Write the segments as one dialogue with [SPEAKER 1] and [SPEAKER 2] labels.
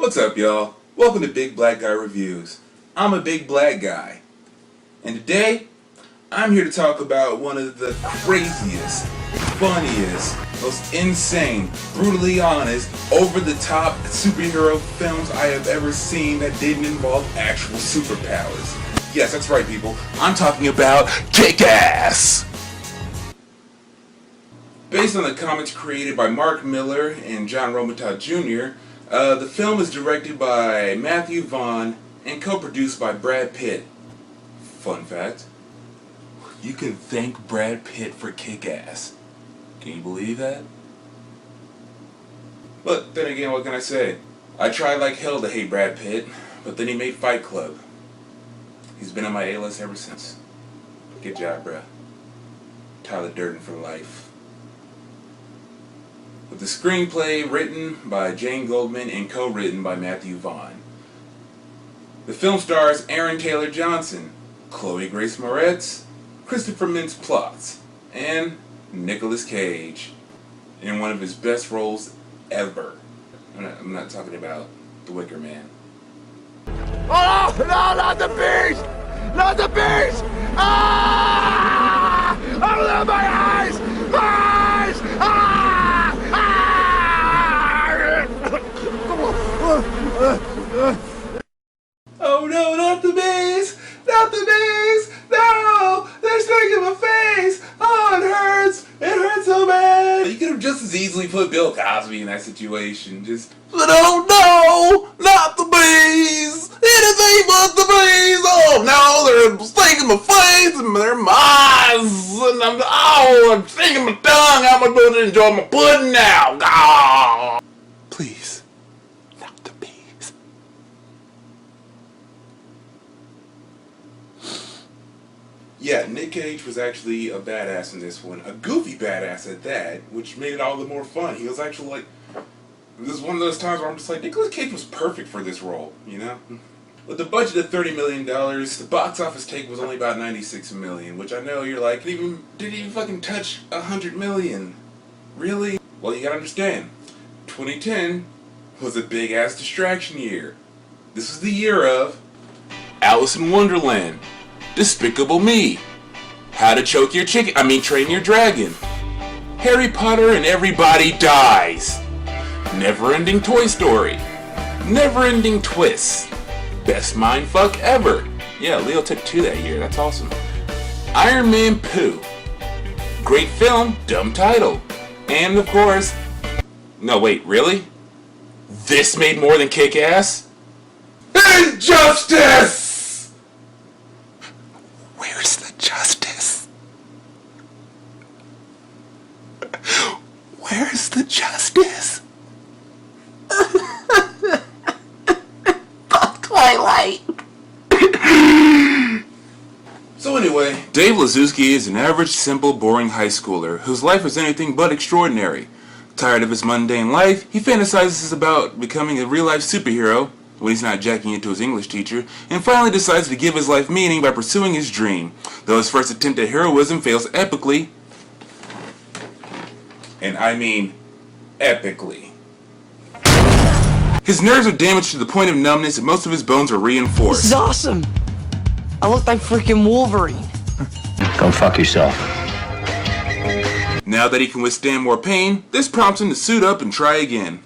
[SPEAKER 1] What's up, y'all? Welcome to Big Black Guy Reviews. I'm a big black guy, and today I'm here to talk about one of the craziest, funniest, most insane, brutally honest, over-the-top superhero films I have ever seen that didn't involve actual superpowers. Yes, that's right, people. I'm talking about Kick-Ass! Based on the comics created by Mark Miller and John Romita Jr., the film is directed by Matthew Vaughn and co-produced by Brad Pitt. Fun fact, you can thank Brad Pitt for Kick-Ass. Can you believe that? But then again, what can I say? I tried like hell to hate Brad Pitt, but then he made Fight Club. He's been on my A-list ever since. Good job, bruh. Tyler Durden for life. With the screenplay written by Jane Goldman and co-written by Matthew Vaughn. The film stars Aaron Taylor Johnson, Chloe Grace Moretz, Christopher Mintz-Plasse, and Nicolas Cage in one of his best roles ever. I'm not talking about The Wicker Man.
[SPEAKER 2] Oh, no, not the beast! Not the beast! Ah! Open my eyes!
[SPEAKER 1] just as easily put Bill Cosby in that situation. Just, oh no, not the bees, anything but the bees. Oh no, they're stinging my face and they're my eyes, and I'm stinging my tongue. I'm going to enjoy my pudding now. Oh. Please, not the bees. Yeah, Nick Cage was actually a badass in this one. A goofy badass at that, which made it all the more fun. He was actually like, this is one of those times where I'm just like, Nicolas Cage was perfect for this role, you know? With the budget of $30 million, the box office take was only about $96 million, which I know you're like, didn't even fucking touch $100 million. Really? Well, you gotta understand, 2010 was a big-ass distraction year. This was the year of Alice in Wonderland, Despicable Me, How to Train Your Dragon, Harry Potter and Everybody Dies, Never-Ending Toy Story, Never-Ending Twists, Best Mindfuck Ever. Yeah, Leo took 2 that year, that's awesome. Iron Man Pooh, great film, dumb title, and of course, no wait, really? This made more than Kick-Ass? Injustice! Where's the justice? Where's the justice? Twilight. So anyway, Dave Lazuski is an average, simple, boring high schooler whose life is anything but extraordinary. Tired of his mundane life, he fantasizes about becoming a real-life superhero when he's not jacking it to his English teacher, and finally decides to give his life meaning by pursuing his dream, though his first attempt at heroism fails epically. And I mean epically. His nerves are damaged to the point of numbness and most of his bones are reinforced.
[SPEAKER 3] This is awesome! I look like freaking Wolverine.
[SPEAKER 4] Go fuck yourself.
[SPEAKER 1] Now that he can withstand more pain, this prompts him to suit up and try again.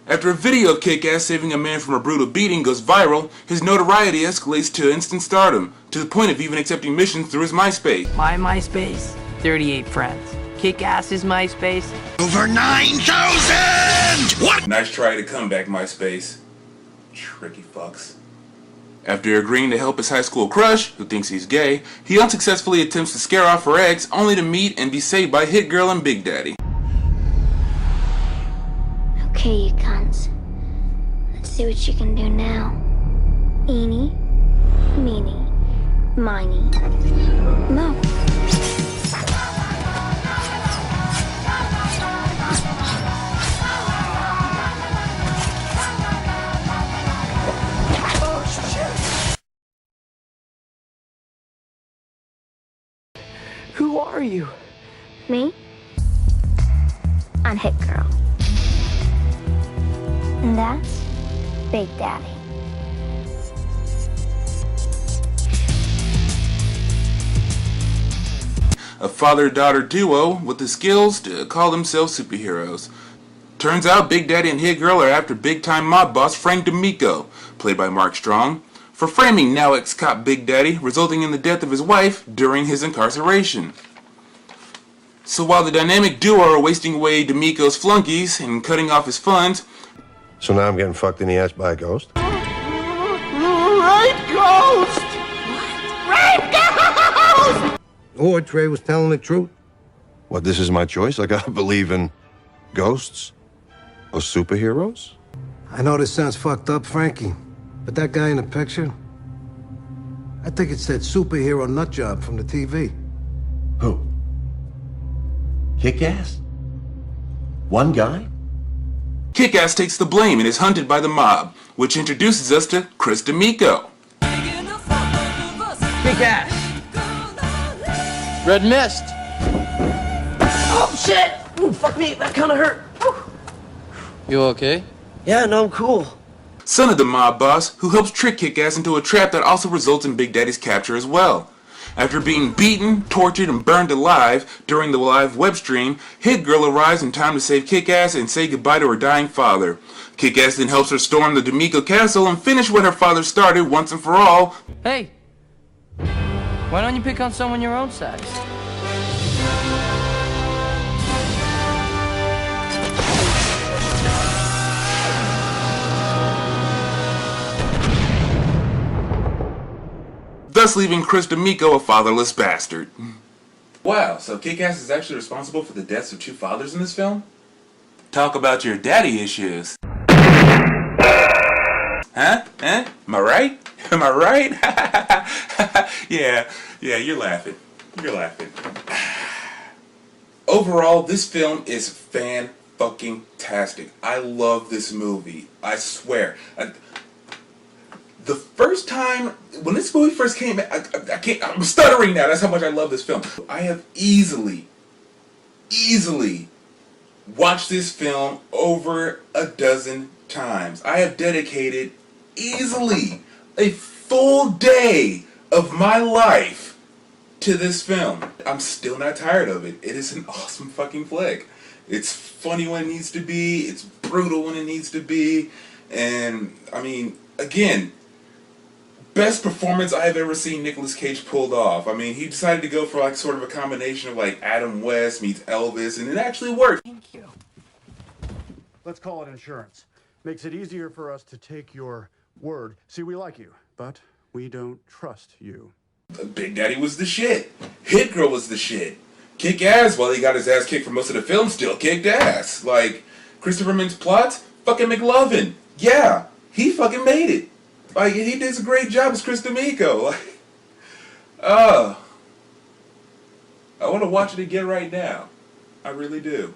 [SPEAKER 1] After a video of Kick-Ass saving a man from a brutal beating goes viral, his notoriety escalates to instant stardom, to the point of even accepting missions through his MySpace.
[SPEAKER 3] My MySpace? 38 friends. Kick-Ass's MySpace?
[SPEAKER 2] Over 9,000! What?
[SPEAKER 1] Nice try to comeback, MySpace. Tricky fucks. After agreeing to help his high school crush, who thinks he's gay, he unsuccessfully attempts to scare off her ex, only to meet and be saved by Hit Girl and Big Daddy.
[SPEAKER 5] Okay, you cunts. Let's see what you can do now. Eeny, meeny, miny, mo.
[SPEAKER 3] Who are you?
[SPEAKER 5] Me? I'm Hit Girl. And that's Big Daddy.
[SPEAKER 1] A father-daughter duo with the skills to call themselves superheroes. Turns out Big Daddy and Hit Girl are after big-time mob boss Frank D'Amico, played by Mark Strong, for framing now ex-cop Big Daddy, resulting in the death of his wife during his incarceration. So while the dynamic duo are wasting away D'Amico's flunkies and cutting off his funds,
[SPEAKER 6] so now I'm getting fucked in the ass by a ghost?
[SPEAKER 2] Right, Ghost! Right, Ghost!
[SPEAKER 6] Or Trey was telling the truth. What, this is my choice? I gotta believe in ghosts? Or superheroes?
[SPEAKER 7] I know this sounds fucked up, Frankie, but that guy in the picture, I think it's that superhero nutjob from the TV.
[SPEAKER 4] Who? Kick-Ass? One guy?
[SPEAKER 1] Kick-Ass takes the blame and is hunted by the mob, which introduces us to Chris D'Amico.
[SPEAKER 3] Kick-Ass! Red Mist! Oh, shit! Ooh, fuck me, that kinda hurt. Ooh.
[SPEAKER 8] You okay?
[SPEAKER 3] Yeah, no, I'm cool.
[SPEAKER 1] Son of the mob boss, who helps trick Kick-Ass into a trap that also results in Big Daddy's capture as well. After being beaten, tortured, and burned alive during the live web stream, Hit Girl arrives in time to save Kick-Ass and say goodbye to her dying father. Kick-Ass then helps her storm the D'Amico castle and finish what her father started once and for all.
[SPEAKER 3] Hey, why don't you pick on someone your own size?
[SPEAKER 1] thus leaving Chris D'Amico a fatherless bastard. Wow, so Kick-Ass is actually responsible for the deaths of 2 fathers in this film? Talk about your daddy issues. Huh? Am I right? Am I right? Yeah, you're laughing. You're laughing. Overall, this film is fan-fucking-tastic. I love this movie. I swear. The first time, when this movie first came out, I'm stuttering now. That's how much I love this film. I have easily watched this film over a dozen times. I have dedicated easily a full day of my life to this film. I'm still not tired of it. It is an awesome fucking flick. It's funny when it needs to be. It's brutal when it needs to be. And, I mean, again, best performance I've ever seen Nicolas Cage pulled off. I mean, he decided to go for like sort of a combination of like Adam West meets Elvis, and it actually worked.
[SPEAKER 9] Thank you. Let's call it insurance. Makes it easier for us to take your word. See, we like you, but we don't trust you.
[SPEAKER 1] Big Daddy was the shit. Hit Girl was the shit. Kick Ass, while he got his ass kicked for most of the film, still kicked ass. Like, Christopher Mintz-Plasse, fucking McLovin. Yeah, he fucking made it. Like, he did a great job as Chris D'Amico. Like, I want to watch it again right now. I really do.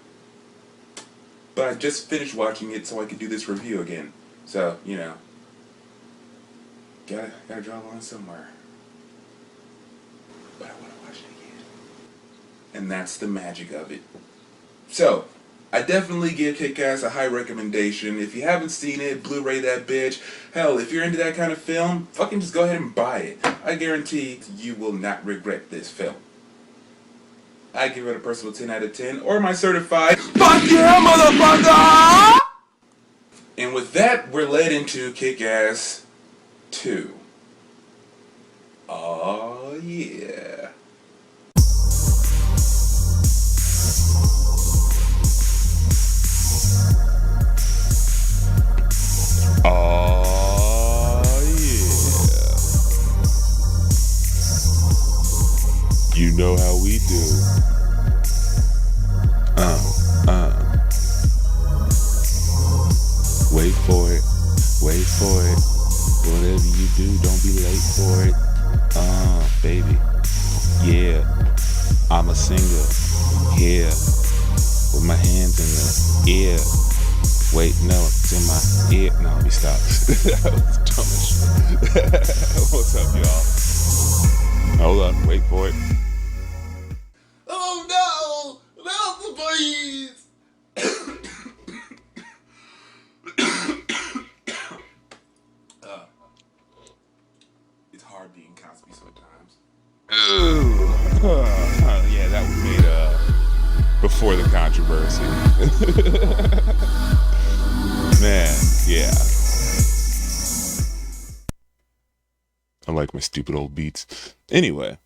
[SPEAKER 1] But I just finished watching it so I could do this review again. So, you know, gotta draw a line somewhere. But I want to watch it again. And that's the magic of it. So, I definitely give Kick-Ass a high recommendation. If you haven't seen it, Blu-ray that bitch. Hell, if you're into that kind of film, fucking just go ahead and buy it. I guarantee you will not regret this film. I give it a personal 10 out of 10, or my certified fuck yeah, motherfucker! And with that, we're led into Kick-Ass 2. Oh yeah.
[SPEAKER 10] Oh yeah. You know how we do. Wait for it. Wait for it. Whatever you do, don't be late for it. Baby. Yeah. I'm a singer. Here. With my hands in the air. Wait, no, it's in my ear. No, let me stop. That was dumb as shit. What's up, y'all? Hold up, wait for it.
[SPEAKER 1] Oh no! No, please! It's hard being Cosby sometimes.
[SPEAKER 10] Yeah, that was made before the controversy. Man, yeah. I like my stupid old beats. Anyway,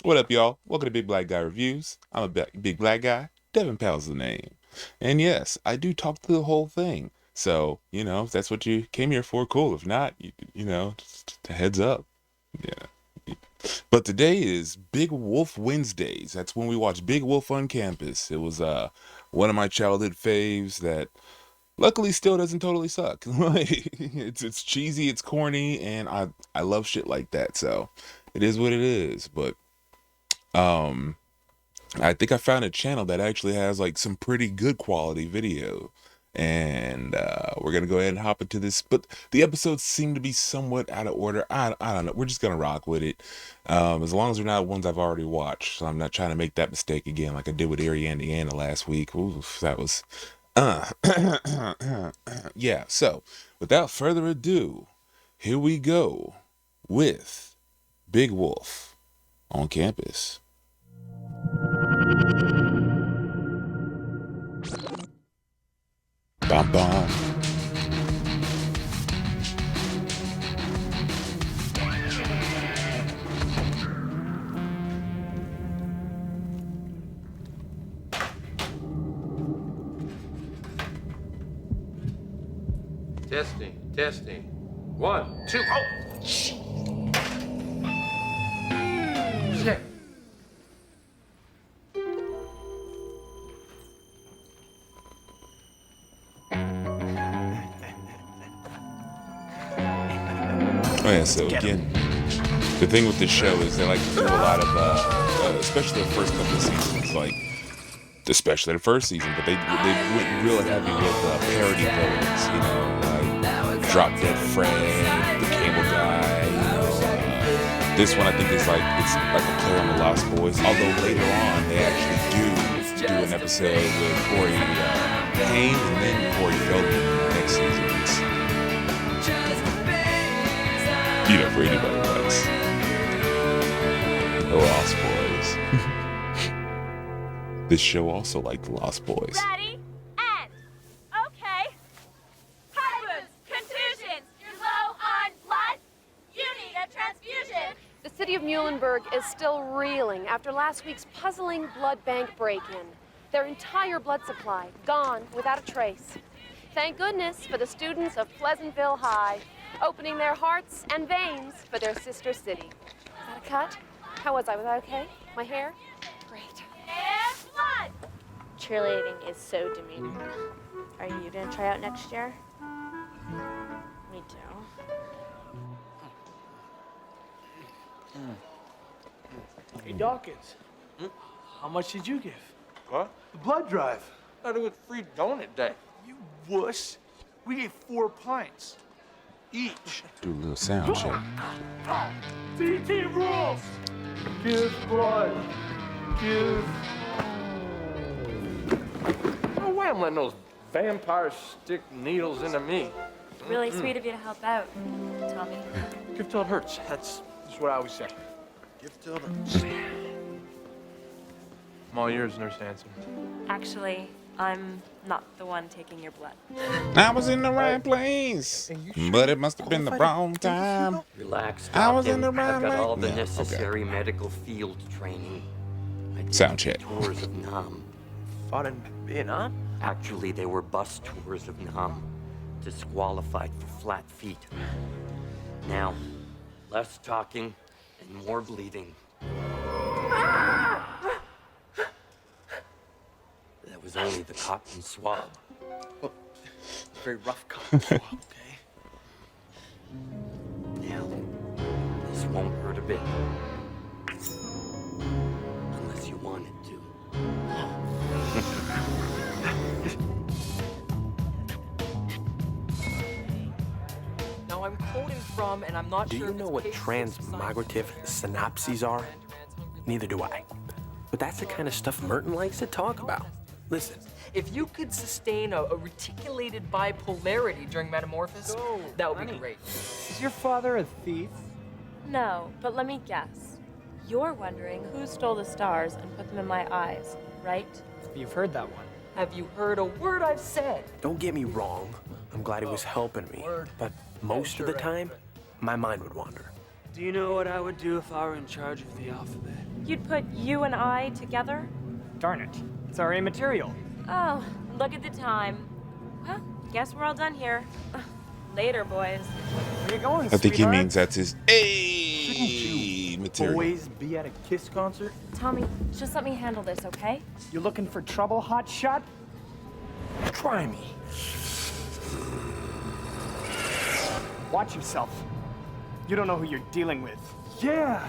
[SPEAKER 10] what up, y'all? Welcome to Big Black Guy Reviews. I'm a big black guy. Devin Powell's the name. And yes, I do talk through the whole thing. So, you know, if that's what you came here for, cool. If not, you know, just a heads up. Yeah. But today is Big Wolf Wednesdays. That's when we watch Big Wolf on campus. It was one of my childhood faves that luckily still doesn't totally suck. It's cheesy, it's corny, and I love shit like that. So it is what it is. But I think I found a channel that actually has like some pretty good quality video. And we're gonna go ahead and hop into this, but the episodes seem to be somewhat out of order. I don't know, we're just gonna rock with it, as long as they're not ones I've already watched. So I'm not trying to make that mistake again like I did with Erie, Indiana last week. Oof, that was yeah. So without further ado, here we go with Big Wolf on campus. Bum bum.
[SPEAKER 2] Testing. 1, 2, oh!
[SPEAKER 10] Oh yeah, so again, the thing with this show is they like to do a lot of, especially the first couple of seasons, like especially the first season, but they went real heavy with parody villains, you know, like Drop Dead Fred, the Cable Guy. You know, this one I think is like it's like a play on the Lost Boys. Although later on they actually do an episode with Corey Haim and then Corey Feldman next season. You know, for anybody who likes the Lost Boys. This show also liked the Lost Boys.
[SPEAKER 11] Ready? And okay. High wounds, contusions, you're low on blood. You need a transfusion.
[SPEAKER 12] The city of Muhlenberg is still reeling after last week's puzzling blood bank break-in. Their entire blood supply gone without a trace. Thank goodness for the students of Pleasantville High, opening their hearts and veins for their sister city. Is that a cut? How was I? Was I okay? My hair? Great.
[SPEAKER 11] And blood.
[SPEAKER 13] Cheerleading is so demeaning. Are you gonna try out next year? Me too.
[SPEAKER 14] Hey, Dawkins. How much did you give?
[SPEAKER 2] What?
[SPEAKER 14] The blood drive.
[SPEAKER 2] I thought it was free donut day.
[SPEAKER 14] You wuss. We gave 4 pints. Each.
[SPEAKER 10] Do a little sound check.
[SPEAKER 14] DT rules! Give blood. Give.
[SPEAKER 2] No way I'm letting those vampires stick needles into me.
[SPEAKER 13] Really sweet of you to help out, Tommy.
[SPEAKER 2] Give till it hurts. That's what I always say.
[SPEAKER 14] Give till it hurts.
[SPEAKER 2] I'm all yours, Nurse Hanson.
[SPEAKER 13] Actually, I'm not the one taking your blood.
[SPEAKER 10] I was in the right place, but it must have been the wrong time.
[SPEAKER 15] Relax,
[SPEAKER 10] I was in the
[SPEAKER 15] I've
[SPEAKER 10] right
[SPEAKER 15] got all the
[SPEAKER 10] place.
[SPEAKER 15] necessary medical field training. I did
[SPEAKER 10] Sound check.
[SPEAKER 15] Tours of Nam.
[SPEAKER 14] Fought in Vietnam?
[SPEAKER 15] Actually, they were bus tours of Nam. Disqualified for flat feet. Now, less talking and more bleeding. That was only the cotton swab.
[SPEAKER 14] Well, very rough cotton swab, okay?
[SPEAKER 15] Now, this won't hurt a bit. Unless you want it to.
[SPEAKER 16] Now I'm quoting from, and I'm not
[SPEAKER 17] Do
[SPEAKER 16] sure.
[SPEAKER 17] you know what transmigrative synapses are? Neither do I. But that's the kind of stuff Merton likes to talk about. Listen.
[SPEAKER 16] If you could sustain a reticulated bipolarity during metamorphosis, that would be great.
[SPEAKER 18] Is your father a thief?
[SPEAKER 13] No, but let me guess. You're wondering who stole the stars and put them in my eyes, right?
[SPEAKER 18] You've heard that one.
[SPEAKER 16] Have you heard a word I've said?
[SPEAKER 17] Don't get me wrong. I'm glad he was helping me. But most of the time, my mind would wander.
[SPEAKER 18] Do you know what I would do if I were in charge of the alphabet?
[SPEAKER 13] You'd put you and I together?
[SPEAKER 18] Darn it. It's our A material.
[SPEAKER 13] Oh, look at the time. Well, guess we're all done here. Later, boys.
[SPEAKER 18] Where you going,
[SPEAKER 10] I think he
[SPEAKER 18] sweetheart?
[SPEAKER 10] means that's his A material.
[SPEAKER 18] Always be at a Kiss concert?
[SPEAKER 13] Tommy, just let me handle this, okay?
[SPEAKER 18] You looking for trouble, hot shot? Try me. Watch yourself. You don't know who you're dealing with. Yeah.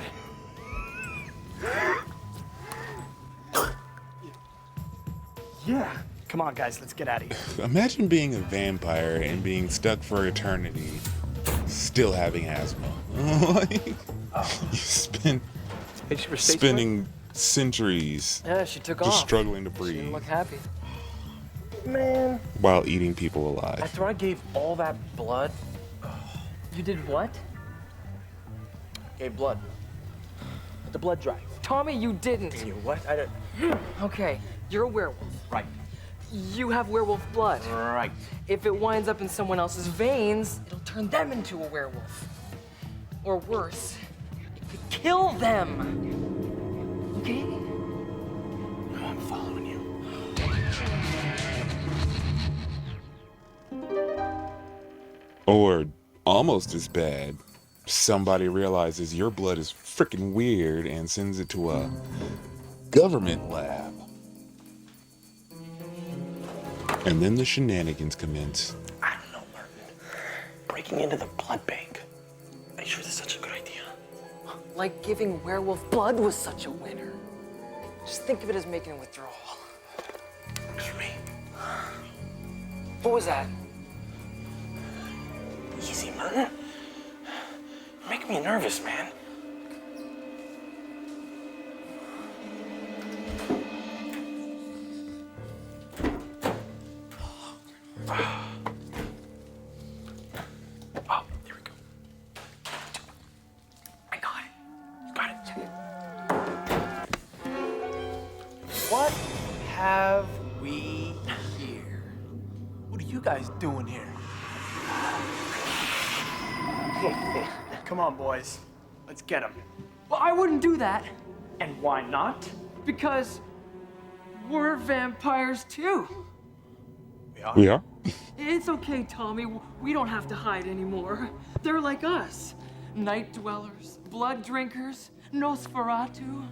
[SPEAKER 18] Yeah. Come on, guys, let's get out of here.
[SPEAKER 10] Imagine being a vampire and being stuck for eternity, still having asthma. Like, you spending centuries
[SPEAKER 16] Yeah, she took
[SPEAKER 10] just
[SPEAKER 16] off.
[SPEAKER 10] struggling to
[SPEAKER 16] She
[SPEAKER 10] breathe
[SPEAKER 16] didn't look happy.
[SPEAKER 17] Man.
[SPEAKER 10] while eating people alive.
[SPEAKER 17] After I gave all that blood,
[SPEAKER 16] You did what?
[SPEAKER 17] gave blood. The blood drive.
[SPEAKER 16] Tommy, you didn't.
[SPEAKER 17] You what? I don't.
[SPEAKER 16] Okay, you're a werewolf.
[SPEAKER 17] Right.
[SPEAKER 16] You have werewolf blood.
[SPEAKER 17] Right.
[SPEAKER 16] If it winds up in someone else's veins, it'll turn them into a werewolf. Or worse, it could kill them. Okay?
[SPEAKER 17] No, I'm following you.
[SPEAKER 10] Or almost as bad, somebody realizes your blood is freaking weird and sends it to a government lab. And then the shenanigans commence.
[SPEAKER 17] I don't know, Merton. Breaking into the blood bank. They should
[SPEAKER 16] Like giving werewolf blood was such a winner. Just think of it as making a withdrawal.
[SPEAKER 17] Works for me.
[SPEAKER 16] What was that?
[SPEAKER 17] Easy, Merton. You're making me nervous, man. Oh, there we go. I got it. Got it.
[SPEAKER 18] What have we here? What are you guys doing here? Come on, boys. Let's get him.
[SPEAKER 16] Well, I wouldn't do that.
[SPEAKER 18] And why not?
[SPEAKER 16] Because we're vampires too.
[SPEAKER 10] We are?
[SPEAKER 16] It's okay, Tommy. We don't have to hide anymore. They're like us. Night dwellers, blood drinkers, Nosferatu.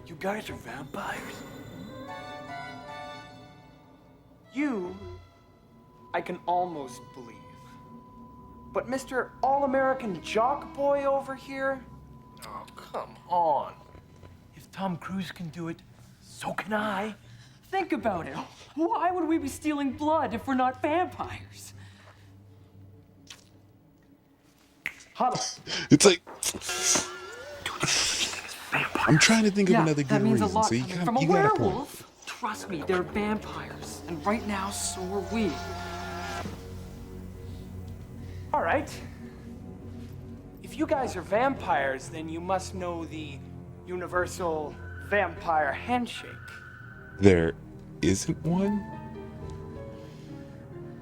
[SPEAKER 17] You guys are vampires?
[SPEAKER 18] You, I can almost believe. But Mr. All-American Jock Boy over here? Oh, come on. If Tom Cruise can do it, so can I.
[SPEAKER 16] Think about it. Why would we be stealing blood if we're not vampires?
[SPEAKER 18] Huddle.
[SPEAKER 10] It's like I'm trying to think of another
[SPEAKER 16] that
[SPEAKER 10] good
[SPEAKER 16] means
[SPEAKER 10] reason.
[SPEAKER 16] a lot
[SPEAKER 10] So you
[SPEAKER 16] coming
[SPEAKER 10] got
[SPEAKER 16] from a
[SPEAKER 10] you got a point.
[SPEAKER 16] werewolf. Trust me, they're vampires, and right now so are we.
[SPEAKER 18] All right. If you guys are vampires, then you must know the universal vampire handshake.
[SPEAKER 10] There isn't one?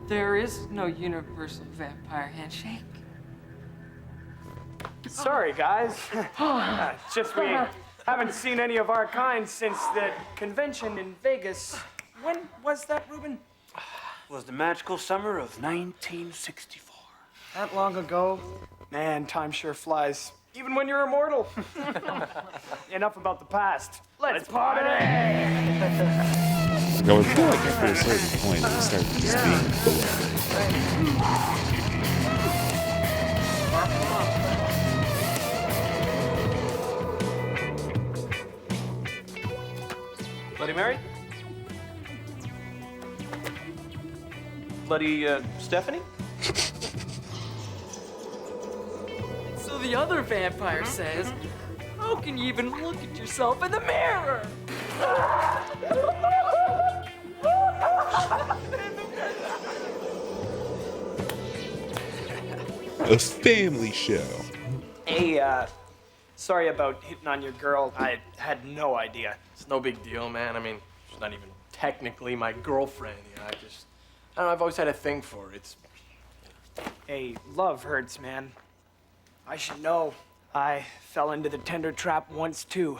[SPEAKER 16] There is no universal vampire handshake.
[SPEAKER 18] Sorry, guys. It's just we haven't seen any of our kind since the convention in Vegas. When was that, Ruben?
[SPEAKER 17] It was the magical summer of 1964.
[SPEAKER 18] That long ago? Man, time sure flies. Even when you're immortal. Enough about the past. Let's party!
[SPEAKER 10] I would feel like after a certain point, it started just being
[SPEAKER 19] Bloody Mary? Bloody Stephanie?
[SPEAKER 16] So the other vampire says, how can you even look at yourself in the mirror?
[SPEAKER 10] a family show.
[SPEAKER 18] Hey, sorry about hitting on your girl. I had no idea.
[SPEAKER 19] It's no big deal, man. I mean, she's not even technically my girlfriend. You know, I don't know, I've always had a thing for her. It's...
[SPEAKER 18] Hey, love hurts, man. I should know. I fell into the tender trap once, too.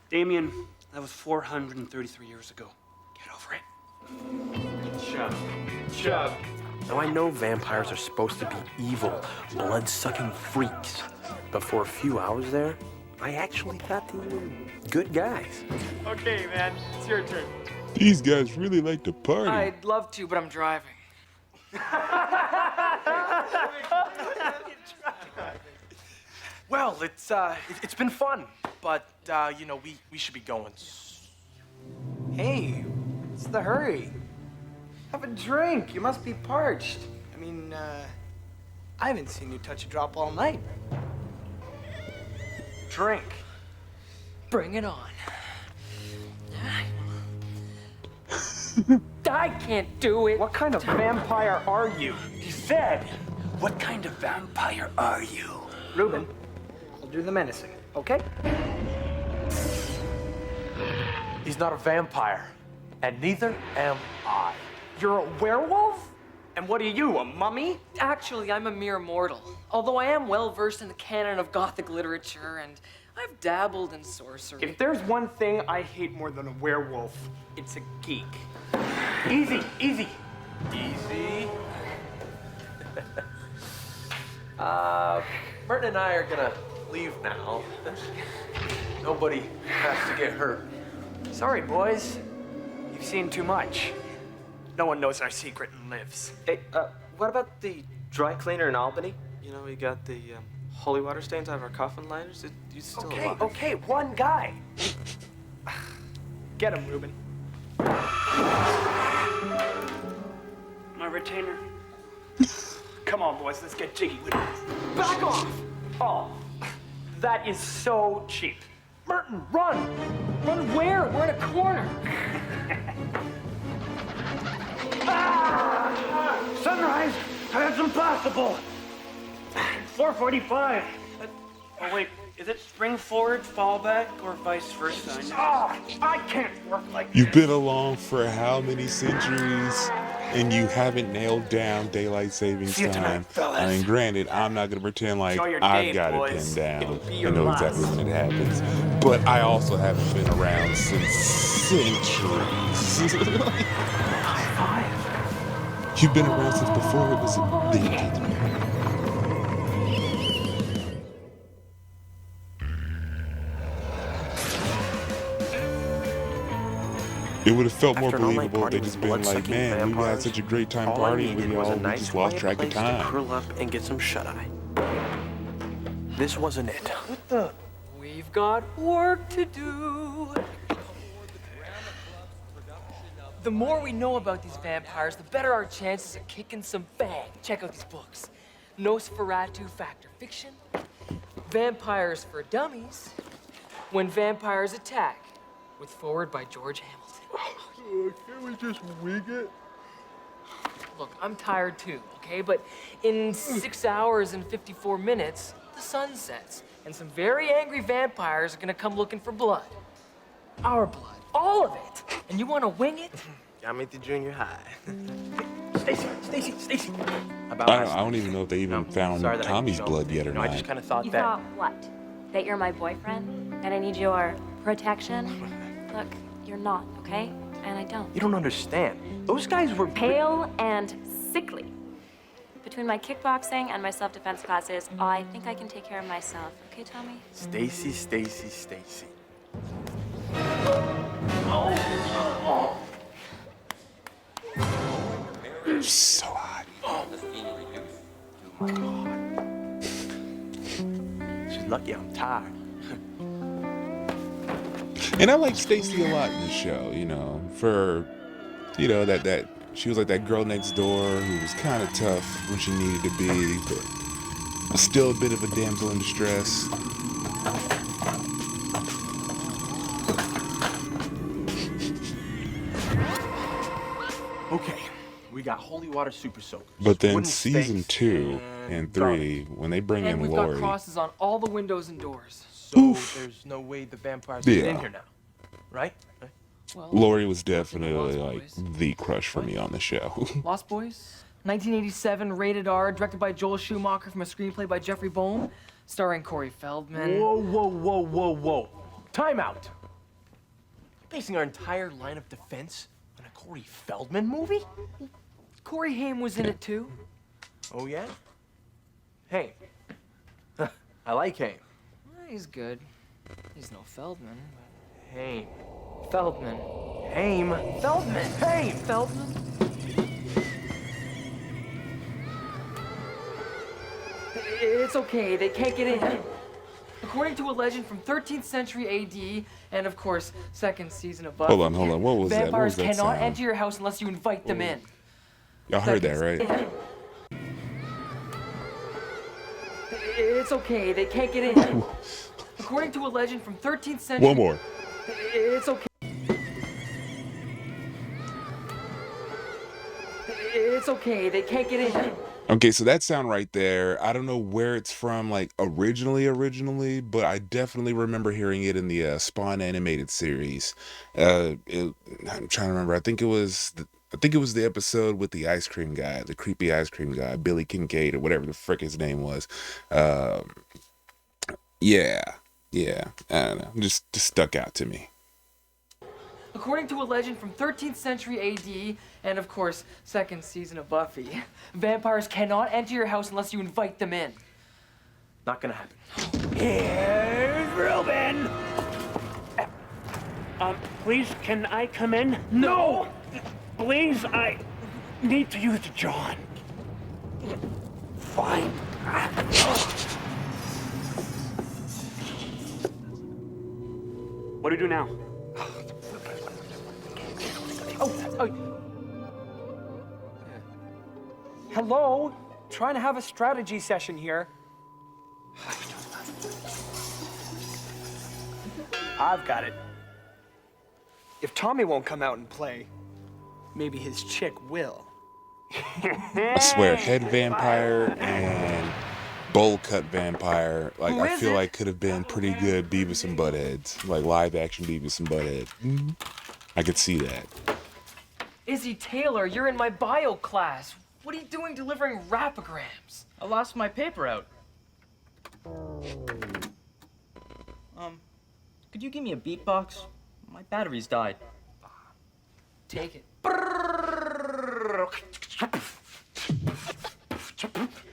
[SPEAKER 17] Damien, that was 433 years ago. Get over it.
[SPEAKER 19] Chub. Chub.
[SPEAKER 17] Now, I know vampires are supposed to be evil, blood-sucking freaks. But for a few hours there, I actually thought they were good guys.
[SPEAKER 18] Okay, man. It's your turn.
[SPEAKER 10] These guys really like to party.
[SPEAKER 16] I'd love to, but I'm driving.
[SPEAKER 19] Well, it's been fun, but you know, we should be going.
[SPEAKER 18] Hey, what's the hurry? Have a drink. You must be parched. I mean, I haven't seen you touch a drop all night. Drink.
[SPEAKER 16] Bring it on. I can't do it.
[SPEAKER 18] What kind of vampire are you?
[SPEAKER 17] He said, what kind of vampire are you?
[SPEAKER 18] Ruben, I'll do the menacing, okay?
[SPEAKER 19] He's not a vampire, and neither am I.
[SPEAKER 18] You're a werewolf? And what are you, a mummy?
[SPEAKER 16] Actually, I'm a mere mortal. Although I am well versed in the canon of Gothic literature, and I've dabbled in sorcery.
[SPEAKER 18] If there's one thing I hate more than a werewolf, it's a geek. Easy, easy.
[SPEAKER 19] Easy. Merton and I are gonna leave now. Nobody has to get hurt.
[SPEAKER 18] Sorry, boys. You've seen too much. No one knows our secret and lives.
[SPEAKER 20] Hey, what about the dry cleaner in Albany? You know, we got the
[SPEAKER 17] holy water stains out of our coffin liners? You still
[SPEAKER 18] Okay,
[SPEAKER 17] alive?
[SPEAKER 18] okay, one guy. Get him, Ruben. My retainer. Come on, boys, let's get jiggy with it. Back off! Oh, that is so cheap. Merton, run!
[SPEAKER 16] Run where? We're in a corner.
[SPEAKER 18] Sunrise! That's impossible! 4:45. Oh, wait, is it spring forward, fall back, or vice versa? Oh, I can't work like
[SPEAKER 10] You've been along for how many centuries, and you haven't nailed down daylight savings
[SPEAKER 18] See you tonight,
[SPEAKER 10] time.
[SPEAKER 18] fellas.
[SPEAKER 10] I mean, granted, I'm not gonna pretend like
[SPEAKER 18] Enjoy your
[SPEAKER 10] I've
[SPEAKER 18] day,
[SPEAKER 10] got it
[SPEAKER 18] boys.
[SPEAKER 10] pinned down
[SPEAKER 18] It'll be
[SPEAKER 10] and
[SPEAKER 18] your
[SPEAKER 10] know
[SPEAKER 18] last.
[SPEAKER 10] exactly when it happens, but I also haven't been around since centuries.
[SPEAKER 18] High five.
[SPEAKER 10] You've been around since before it was invented. It would have felt more
[SPEAKER 17] After an all-night
[SPEAKER 10] believable if
[SPEAKER 17] party
[SPEAKER 10] they
[SPEAKER 17] with
[SPEAKER 10] just been like,
[SPEAKER 17] blood-sucking
[SPEAKER 10] man, we had
[SPEAKER 17] vampires,
[SPEAKER 10] such a great time
[SPEAKER 17] all I
[SPEAKER 10] partying with
[SPEAKER 17] needed was
[SPEAKER 10] y'all,
[SPEAKER 17] a
[SPEAKER 10] we
[SPEAKER 17] nice
[SPEAKER 10] just lost
[SPEAKER 17] quiet
[SPEAKER 10] track of
[SPEAKER 17] place to
[SPEAKER 10] time.
[SPEAKER 17] curl up and get some shut-eye. This wasn't it.
[SPEAKER 16] What the? We've got work to do. The more we know about these vampires, the better our chances of kicking some bang. Check out these books. Nosferatu Fact or Fiction, Vampires for Dummies, When Vampires Attack, with foreword by George Hamilton.
[SPEAKER 10] Can't we just wing it?
[SPEAKER 16] Look, I'm tired too, okay? But in 6 hours and 54 minutes, the sun sets, and some very angry vampires are gonna come looking for blood. Our blood, all of it. And you wanna wing it?
[SPEAKER 17] Got me through junior high.
[SPEAKER 18] Stacy.
[SPEAKER 17] About
[SPEAKER 10] I don't even know if they even
[SPEAKER 17] No,
[SPEAKER 10] found
[SPEAKER 17] sorry that I
[SPEAKER 10] Tommy's
[SPEAKER 17] didn't
[SPEAKER 10] blood
[SPEAKER 17] show.
[SPEAKER 10] yet or
[SPEAKER 17] No,
[SPEAKER 10] not.
[SPEAKER 17] I just kind of thought
[SPEAKER 11] You
[SPEAKER 17] that.
[SPEAKER 11] thought what? That you're my boyfriend? That I need your protection? Look, you're not, okay? And I don't.
[SPEAKER 17] You don't understand. Those guys were
[SPEAKER 11] Pale and sickly. Between my kickboxing and my self-defense classes, I think I can take care of myself. Okay, Tommy?
[SPEAKER 17] Stacy.
[SPEAKER 10] So hot.
[SPEAKER 17] Oh my God. She's lucky I'm tired.
[SPEAKER 10] And I like Stacy a lot in the show, you know, for, you know, that she was like that girl next door who was kind of tough when she needed to be, but still a bit of a damsel in distress.
[SPEAKER 17] Okay, we got holy water super soakers.
[SPEAKER 10] But then
[SPEAKER 17] wooden
[SPEAKER 10] season
[SPEAKER 17] stakes,
[SPEAKER 10] 2 and 3, when they bring
[SPEAKER 16] And
[SPEAKER 10] in
[SPEAKER 16] we've
[SPEAKER 10] Lori,
[SPEAKER 16] got crosses on all the windows and doors.
[SPEAKER 17] So there's no way the vampires can get in
[SPEAKER 10] Yeah.
[SPEAKER 17] here now, right?
[SPEAKER 16] Well,
[SPEAKER 10] Lori was definitely like the crush for me on the show.
[SPEAKER 16] Lost Boys, 1987, rated R, directed by Joel Schumacher from a screenplay by Jeffrey Boehm, starring Corey Feldman.
[SPEAKER 17] Whoa. Time out. Basing our entire line of defense on a Corey Feldman movie?
[SPEAKER 16] Corey Haim was in it too.
[SPEAKER 17] Oh, yeah? Haim. I like Haim.
[SPEAKER 16] He's good. He's no Feldman.
[SPEAKER 17] Haim.
[SPEAKER 16] Feldman.
[SPEAKER 17] Haim.
[SPEAKER 16] Feldman.
[SPEAKER 17] Haim.
[SPEAKER 16] Feldman. It's okay, they can't get in. According to a legend from 13th century AD, and of course, second season of Buffy,
[SPEAKER 10] Hold on. What was that? What
[SPEAKER 16] vampires
[SPEAKER 10] was that
[SPEAKER 16] cannot
[SPEAKER 10] sound?
[SPEAKER 16] enter your house unless you invite them in.
[SPEAKER 10] Y'all heard that, right?
[SPEAKER 16] It's okay, they can't get in. According to a legend from 13th century...
[SPEAKER 10] One more.
[SPEAKER 16] It's okay. It's okay, they can't get in.
[SPEAKER 10] Okay, so that sound right there, I don't know where it's from, like originally, but I definitely remember hearing it in the Spawn animated series. I'm trying to remember. I think it was the episode with the ice cream guy, the creepy ice cream guy, Billy Kincaid or whatever the frick his name was. Yeah. I don't know. Just stuck out to me.
[SPEAKER 16] According to a legend from 13th century AD, and of course, second season of Buffy, vampires cannot enter your house unless you invite them in.
[SPEAKER 17] Not gonna happen.
[SPEAKER 18] Here's Ruben. Please, can I come in? No! Please, I need to use John. Fine.
[SPEAKER 20] What do we do now?
[SPEAKER 18] Hello? Trying to have a strategy session here. I've got it. If Tommy won't come out and play, maybe his chick will.
[SPEAKER 10] I swear, head vampire and bowl cut vampire, like
[SPEAKER 18] Who
[SPEAKER 10] I
[SPEAKER 18] is
[SPEAKER 10] feel
[SPEAKER 18] it?
[SPEAKER 10] like could have been pretty good Beavis and Buttheads, like live action Beavis and Butthead. I could see that.
[SPEAKER 16] Izzy Taylor, you're in my bio class. What are you doing delivering rapograms?
[SPEAKER 21] I lost my paper out. Could you give me a beatbox? My battery's died.
[SPEAKER 16] Take it.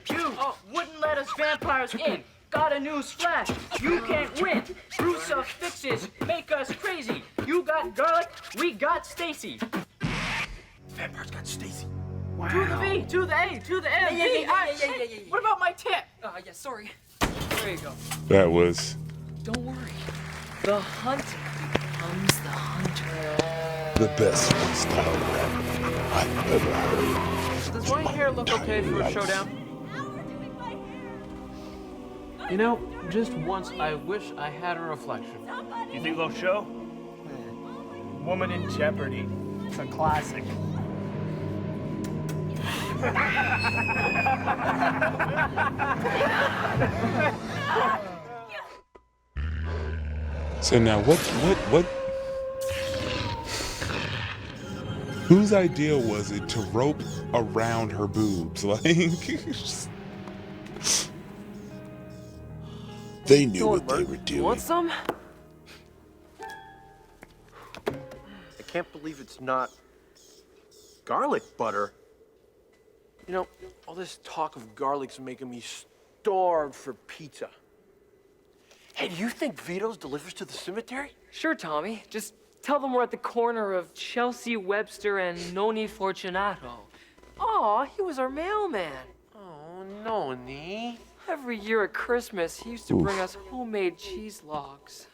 [SPEAKER 21] You wouldn't let us vampires in. Got a news flash. You can't win. Rusa fixes make us crazy. You got garlic, we got Stacy.
[SPEAKER 17] Vampires got Stacy.
[SPEAKER 21] Wow. To the V, to the A, to the M.
[SPEAKER 16] Yeah.
[SPEAKER 21] What about my tip?
[SPEAKER 16] Yeah, sorry. There you go.
[SPEAKER 10] That was
[SPEAKER 16] Don't worry. The hunter becomes the hunter.
[SPEAKER 10] the best freestyle rap I've ever heard.
[SPEAKER 21] Does my hair look okay for a showdown?
[SPEAKER 20] You know, just once I wish I had a reflection.
[SPEAKER 14] You think they'll show? Woman in Jeopardy. It's a classic.
[SPEAKER 10] So now what whose idea was it to rope around her boobs? Like they knew what they were doing.
[SPEAKER 16] Want some?
[SPEAKER 17] I can't believe it's not garlic butter. You know, all this talk of garlic's making me starved for pizza. Hey, do you think Vito's delivers to the cemetery?
[SPEAKER 16] Sure, Tommy. Just tell them we're at the corner of Chelsea, Webster, and Noni Fortunato. Aw, he was our mailman.
[SPEAKER 17] Oh, Noni.
[SPEAKER 16] Every year at Christmas, he used to bring us homemade cheese logs.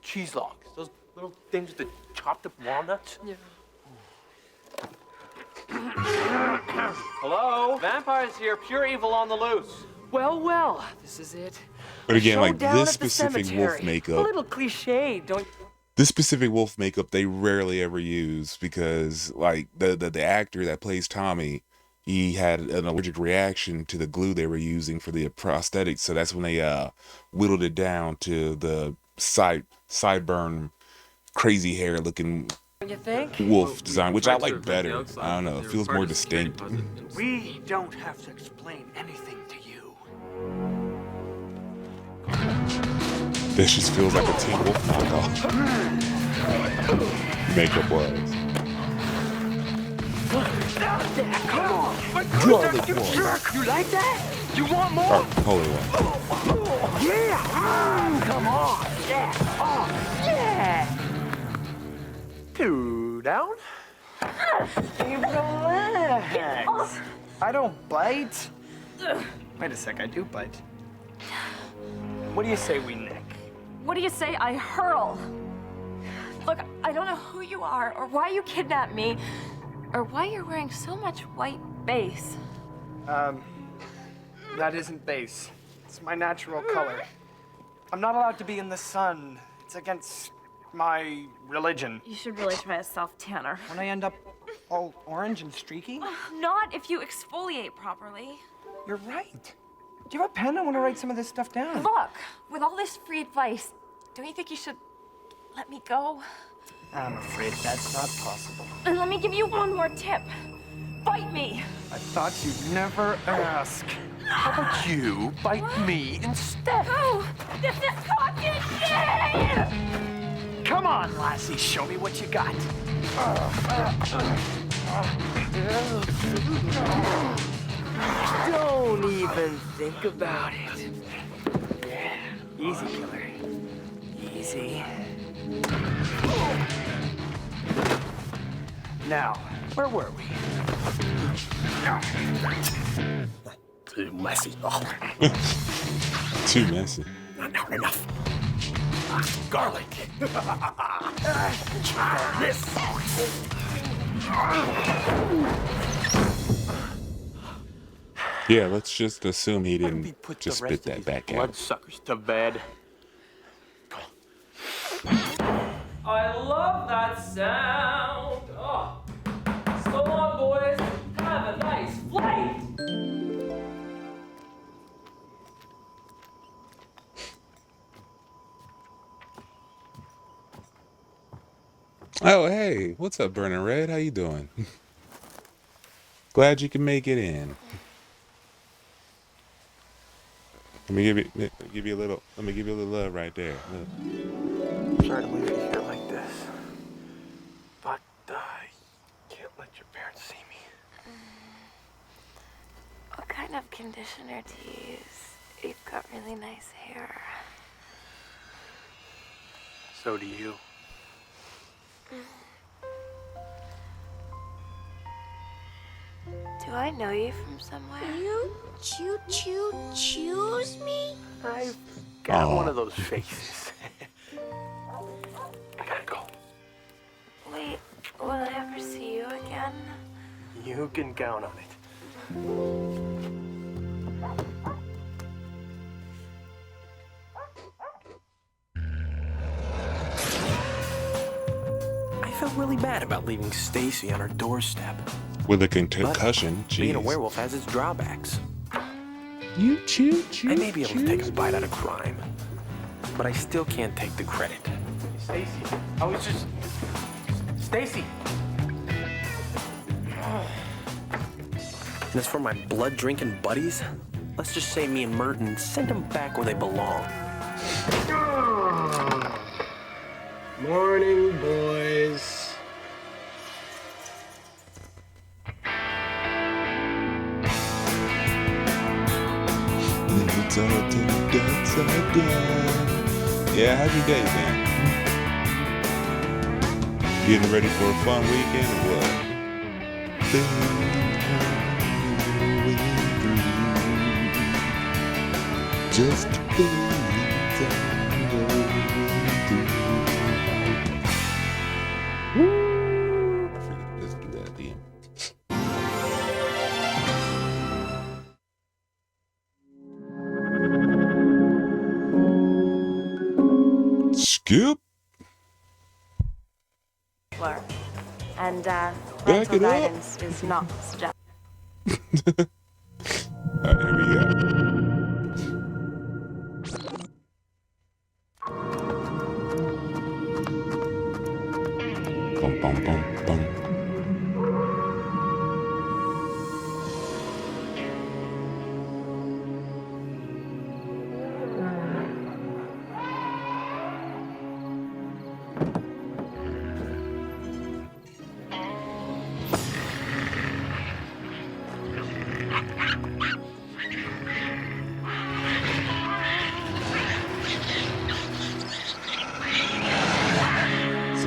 [SPEAKER 17] Cheese logs. Those little things with the chopped up walnuts.
[SPEAKER 16] Yeah.
[SPEAKER 20] Hello? Vampires here, pure evil on the loose.
[SPEAKER 16] Well, this is it.
[SPEAKER 10] But again, like
[SPEAKER 16] Showdown
[SPEAKER 10] this
[SPEAKER 16] at the
[SPEAKER 10] specific wolf
[SPEAKER 16] cemetery. A
[SPEAKER 10] makeup,
[SPEAKER 16] little cliche, don't you?
[SPEAKER 10] this specific wolf makeup they rarely ever use because like the actor that plays Tommy, he had an allergic reaction to the glue they were using for the prosthetics, so that's when they whittled it down to the sideburn, crazy hair looking
[SPEAKER 16] You think?
[SPEAKER 10] wolf design, which I like better. I don't know, it feels more distinct.
[SPEAKER 14] We don't have to explain anything to you.
[SPEAKER 10] This just feels like a Teen Wolf knockoff. Makeup wise.
[SPEAKER 16] Come on!
[SPEAKER 10] Garlic
[SPEAKER 16] You
[SPEAKER 10] wolf.
[SPEAKER 16] jerk! You like that? You want more?
[SPEAKER 10] Oh, holy one.
[SPEAKER 16] Yeah! Come on! Yeah! Oh, yeah!
[SPEAKER 18] Two down. Relax. I don't bite. Wait a sec, I do bite. What do you say we nick?
[SPEAKER 11] What do you say I hurl? Look, I don't know who you are or why you kidnapped me or why you're wearing so much white base.
[SPEAKER 18] That isn't base. It's my natural color. I'm not allowed to be in the sun. It's against my religion.
[SPEAKER 11] You should really try a self-tanner.
[SPEAKER 18] When I end up all orange and streaky?
[SPEAKER 11] Not if you exfoliate properly.
[SPEAKER 18] You're right. Do you have a pen? I want to write some of this stuff down.
[SPEAKER 11] Look, with all this free advice, don't you think you should let me go?
[SPEAKER 18] I'm afraid that's not possible.
[SPEAKER 11] And let me give you one more tip. Bite me.
[SPEAKER 17] I thought you'd never ask. How about you bite me instead?
[SPEAKER 11] Oh, this is fucking shit!
[SPEAKER 18] Come on, lassie, show me what you got.
[SPEAKER 16] Don't even think about it.
[SPEAKER 18] Easy, killer. Easy. Now, where were we?
[SPEAKER 17] Too messy. Oh.
[SPEAKER 10] Too messy.
[SPEAKER 17] Not enough. Garlic. This.
[SPEAKER 10] Yeah, let's just assume he didn't just spit that back out.
[SPEAKER 17] Bloodsuckers to bed.
[SPEAKER 16] I love that sound. Oh. So long, boys. Have a nice flight.
[SPEAKER 10] Oh, hey, what's up, Burning Red? How you doing? Glad you can make it in. Let me give you a little love right there. Look.
[SPEAKER 17] Sorry to leave you here like this, but I can't let your parents see me.
[SPEAKER 11] What kind of conditioner to use? You've got really nice hair.
[SPEAKER 17] So do you.
[SPEAKER 11] Do I know you from somewhere?
[SPEAKER 13] You choose me?
[SPEAKER 17] I've got one of those faces. I gotta go.
[SPEAKER 11] Wait, will I ever see you again?
[SPEAKER 17] You can count on it. I felt really bad about leaving Stacy on her doorstep.
[SPEAKER 10] With a concussion,
[SPEAKER 17] Being a
[SPEAKER 10] jeez.
[SPEAKER 17] werewolf has its drawbacks.
[SPEAKER 10] You choo.
[SPEAKER 17] I may be able to take a bite out of crime, but I still can't take the credit.
[SPEAKER 18] Stacy, I was just... Stacy!
[SPEAKER 17] And as for my blood-drinking buddies, let's just say me and Merton send them back where they belong.
[SPEAKER 18] Morning, boys.
[SPEAKER 10] Yeah, how's your day been? Getting ready for a fun weekend or what? Just Woo! I forget to just do that at the end. Skip.
[SPEAKER 11] And
[SPEAKER 10] Back
[SPEAKER 11] parental
[SPEAKER 10] it up.
[SPEAKER 11] guidance is not suggested.
[SPEAKER 10] Alright, here we go. Bum, bum, bum, bum.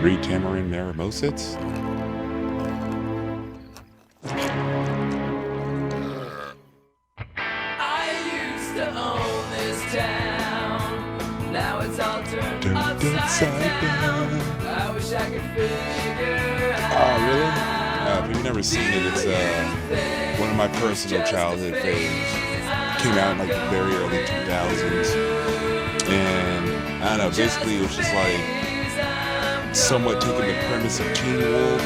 [SPEAKER 10] Three tamarind marmosets.
[SPEAKER 16] I used to own this town. Now it's all turned upside down. I wish I could figure out.
[SPEAKER 10] Oh, really? If you've never seen it, it's one of my personal childhood faves. Came out in like the very early 2000s. And I don't know, basically it was just like somewhat taking the premise of Teen Wolf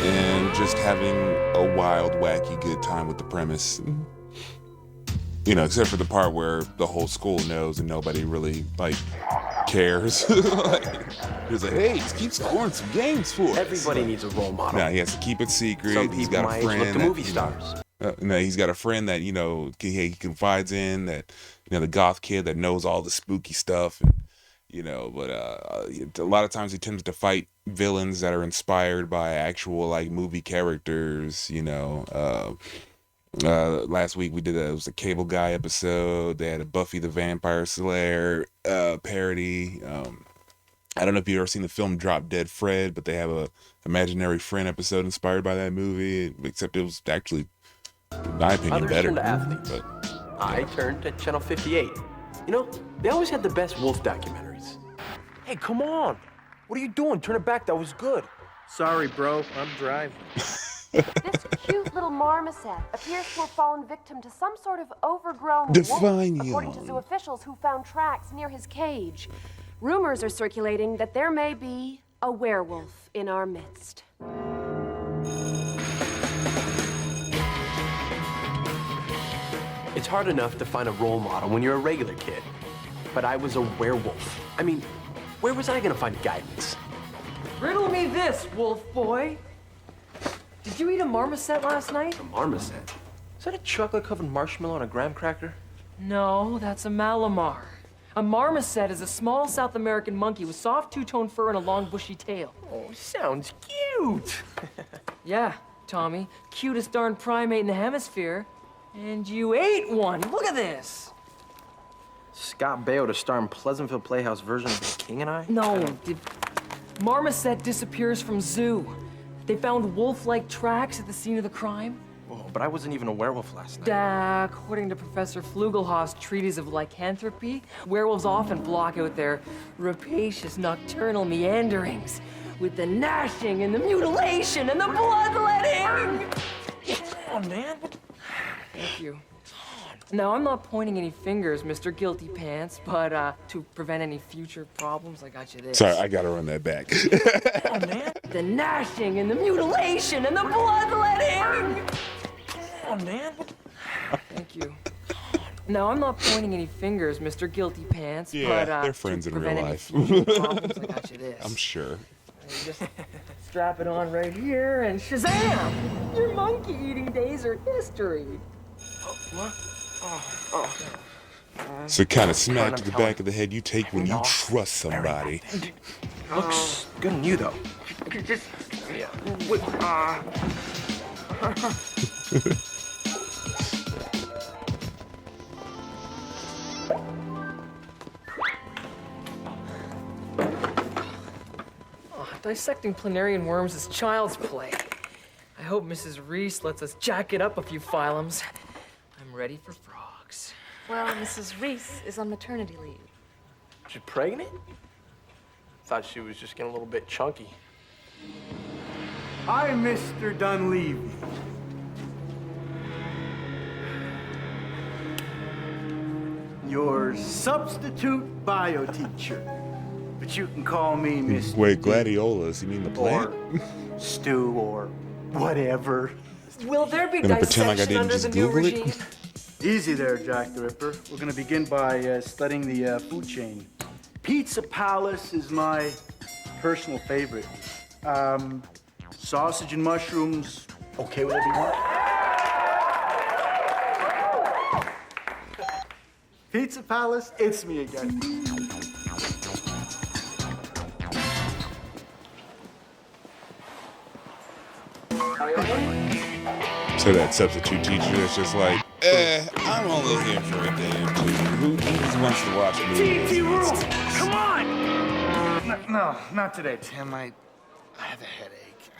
[SPEAKER 10] and just having a wild, wacky, good time with the premise. You know, except for the part where the whole school knows and nobody really, like, cares. Like, he's like, hey, just keep scoring some games for us.
[SPEAKER 17] Everybody needs a role model.
[SPEAKER 10] Nah, he has to keep it secret.
[SPEAKER 17] Some
[SPEAKER 10] He's
[SPEAKER 17] people
[SPEAKER 10] got
[SPEAKER 17] my
[SPEAKER 10] a
[SPEAKER 17] age
[SPEAKER 10] friend
[SPEAKER 17] look to
[SPEAKER 10] that,
[SPEAKER 17] movie stars.
[SPEAKER 10] No, he's got a friend that, you know, he confides in, that, you know, the goth kid that knows all the spooky stuff. And, you know, but a lot of times he tends to fight villains that are inspired by actual, like, movie characters, you know. Last week we did it was a Cable Guy episode. They had a Buffy the Vampire Slayer parody. I don't know if you've ever seen the film Drop Dead Fred, but they have a imaginary friend episode inspired by that movie, except it was actually, in my opinion,
[SPEAKER 17] Others
[SPEAKER 10] better.
[SPEAKER 17] turn to athletes.
[SPEAKER 10] But
[SPEAKER 17] I turned to Channel 58. You know, they always had the best wolf documentaries. Hey, come on. What are you doing? Turn it back. That was good.
[SPEAKER 18] Sorry, bro. I'm driving.
[SPEAKER 12] This cute little marmoset appears to have fallen victim to some sort of overgrown
[SPEAKER 10] Define
[SPEAKER 12] wolf, according to zoo officials who found tracks near his cage. Rumors are circulating that there may be a werewolf in our midst.
[SPEAKER 17] It's hard enough to find a role model when you're a regular kid. But I was a werewolf. I mean, where was I gonna find guidance?
[SPEAKER 16] Riddle me this, wolf boy. Did you eat a marmoset last night?
[SPEAKER 17] A marmoset? Is that a chocolate-covered marshmallow on a graham cracker?
[SPEAKER 16] No, that's a Malamar. A marmoset is a small South American monkey with soft two-tone fur and a long bushy tail.
[SPEAKER 17] Oh, sounds cute.
[SPEAKER 16] Yeah, Tommy, cutest darn primate in the hemisphere. And you ate one. Look at this.
[SPEAKER 17] Scott Baio to star in Pleasantville Playhouse version of The King and I?
[SPEAKER 16] No, the marmoset disappears from zoo. They found wolf-like tracks at the scene of the crime.
[SPEAKER 17] Oh, but I wasn't even a werewolf last night.
[SPEAKER 16] According to Professor Flugelhof's treatise of lycanthropy, werewolves often block out their rapacious nocturnal meanderings with the gnashing and the mutilation and the bloodletting.
[SPEAKER 17] Come on, man.
[SPEAKER 16] Thank you. Now, I'm not pointing any fingers, Mr. Guilty Pants, but to prevent any future problems, I got you this.
[SPEAKER 10] Sorry, I gotta run that back.
[SPEAKER 16] Oh, man. The gnashing and the mutilation and the bloodletting.
[SPEAKER 17] Oh, man.
[SPEAKER 16] Thank you. Now, I'm not pointing any fingers, Mr. Guilty Pants,
[SPEAKER 10] Yeah,
[SPEAKER 16] but
[SPEAKER 10] they're friends
[SPEAKER 16] to
[SPEAKER 10] in real
[SPEAKER 16] prevent any
[SPEAKER 10] life.
[SPEAKER 16] future problems, I got you this.
[SPEAKER 10] I'm sure.
[SPEAKER 16] You just strap it on right here, and shazam! Your monkey-eating days are history.
[SPEAKER 17] What?
[SPEAKER 10] It's the kind of smack to the back of the head you take when you trust somebody.
[SPEAKER 17] Looks good on you, though.
[SPEAKER 18] Yeah.
[SPEAKER 16] Dissecting planarian worms is child's play. I hope Mrs. Reese lets us jack it up a few phylums. I'm ready for frogs.
[SPEAKER 5] Well, Mrs. Reese is on maternity leave.
[SPEAKER 17] She's pregnant? Thought she was just getting a little bit chunky.
[SPEAKER 9] I'm Mr. Dunleavy. Your substitute bio teacher. But you can call me Mr.
[SPEAKER 10] Wait, gladiolas? You mean the plant?
[SPEAKER 9] Or Stu or whatever.
[SPEAKER 16] Will there be
[SPEAKER 10] Gonna pretend like I
[SPEAKER 16] dissection
[SPEAKER 10] didn't
[SPEAKER 16] under
[SPEAKER 10] just
[SPEAKER 16] the new
[SPEAKER 10] Google
[SPEAKER 16] regime?
[SPEAKER 10] it?
[SPEAKER 9] Easy there, Jack the Ripper. We're gonna begin by studying the food chain. Pizza Palace is my personal favorite. Sausage and mushrooms, okay with everyone? Pizza Palace, it's me again.
[SPEAKER 10] So that substitute teacher is just like, I'm only here for a day or two. Who just wants to watch movies?
[SPEAKER 18] T.T. Rule, come on! No, not today, Tim. I have a headache.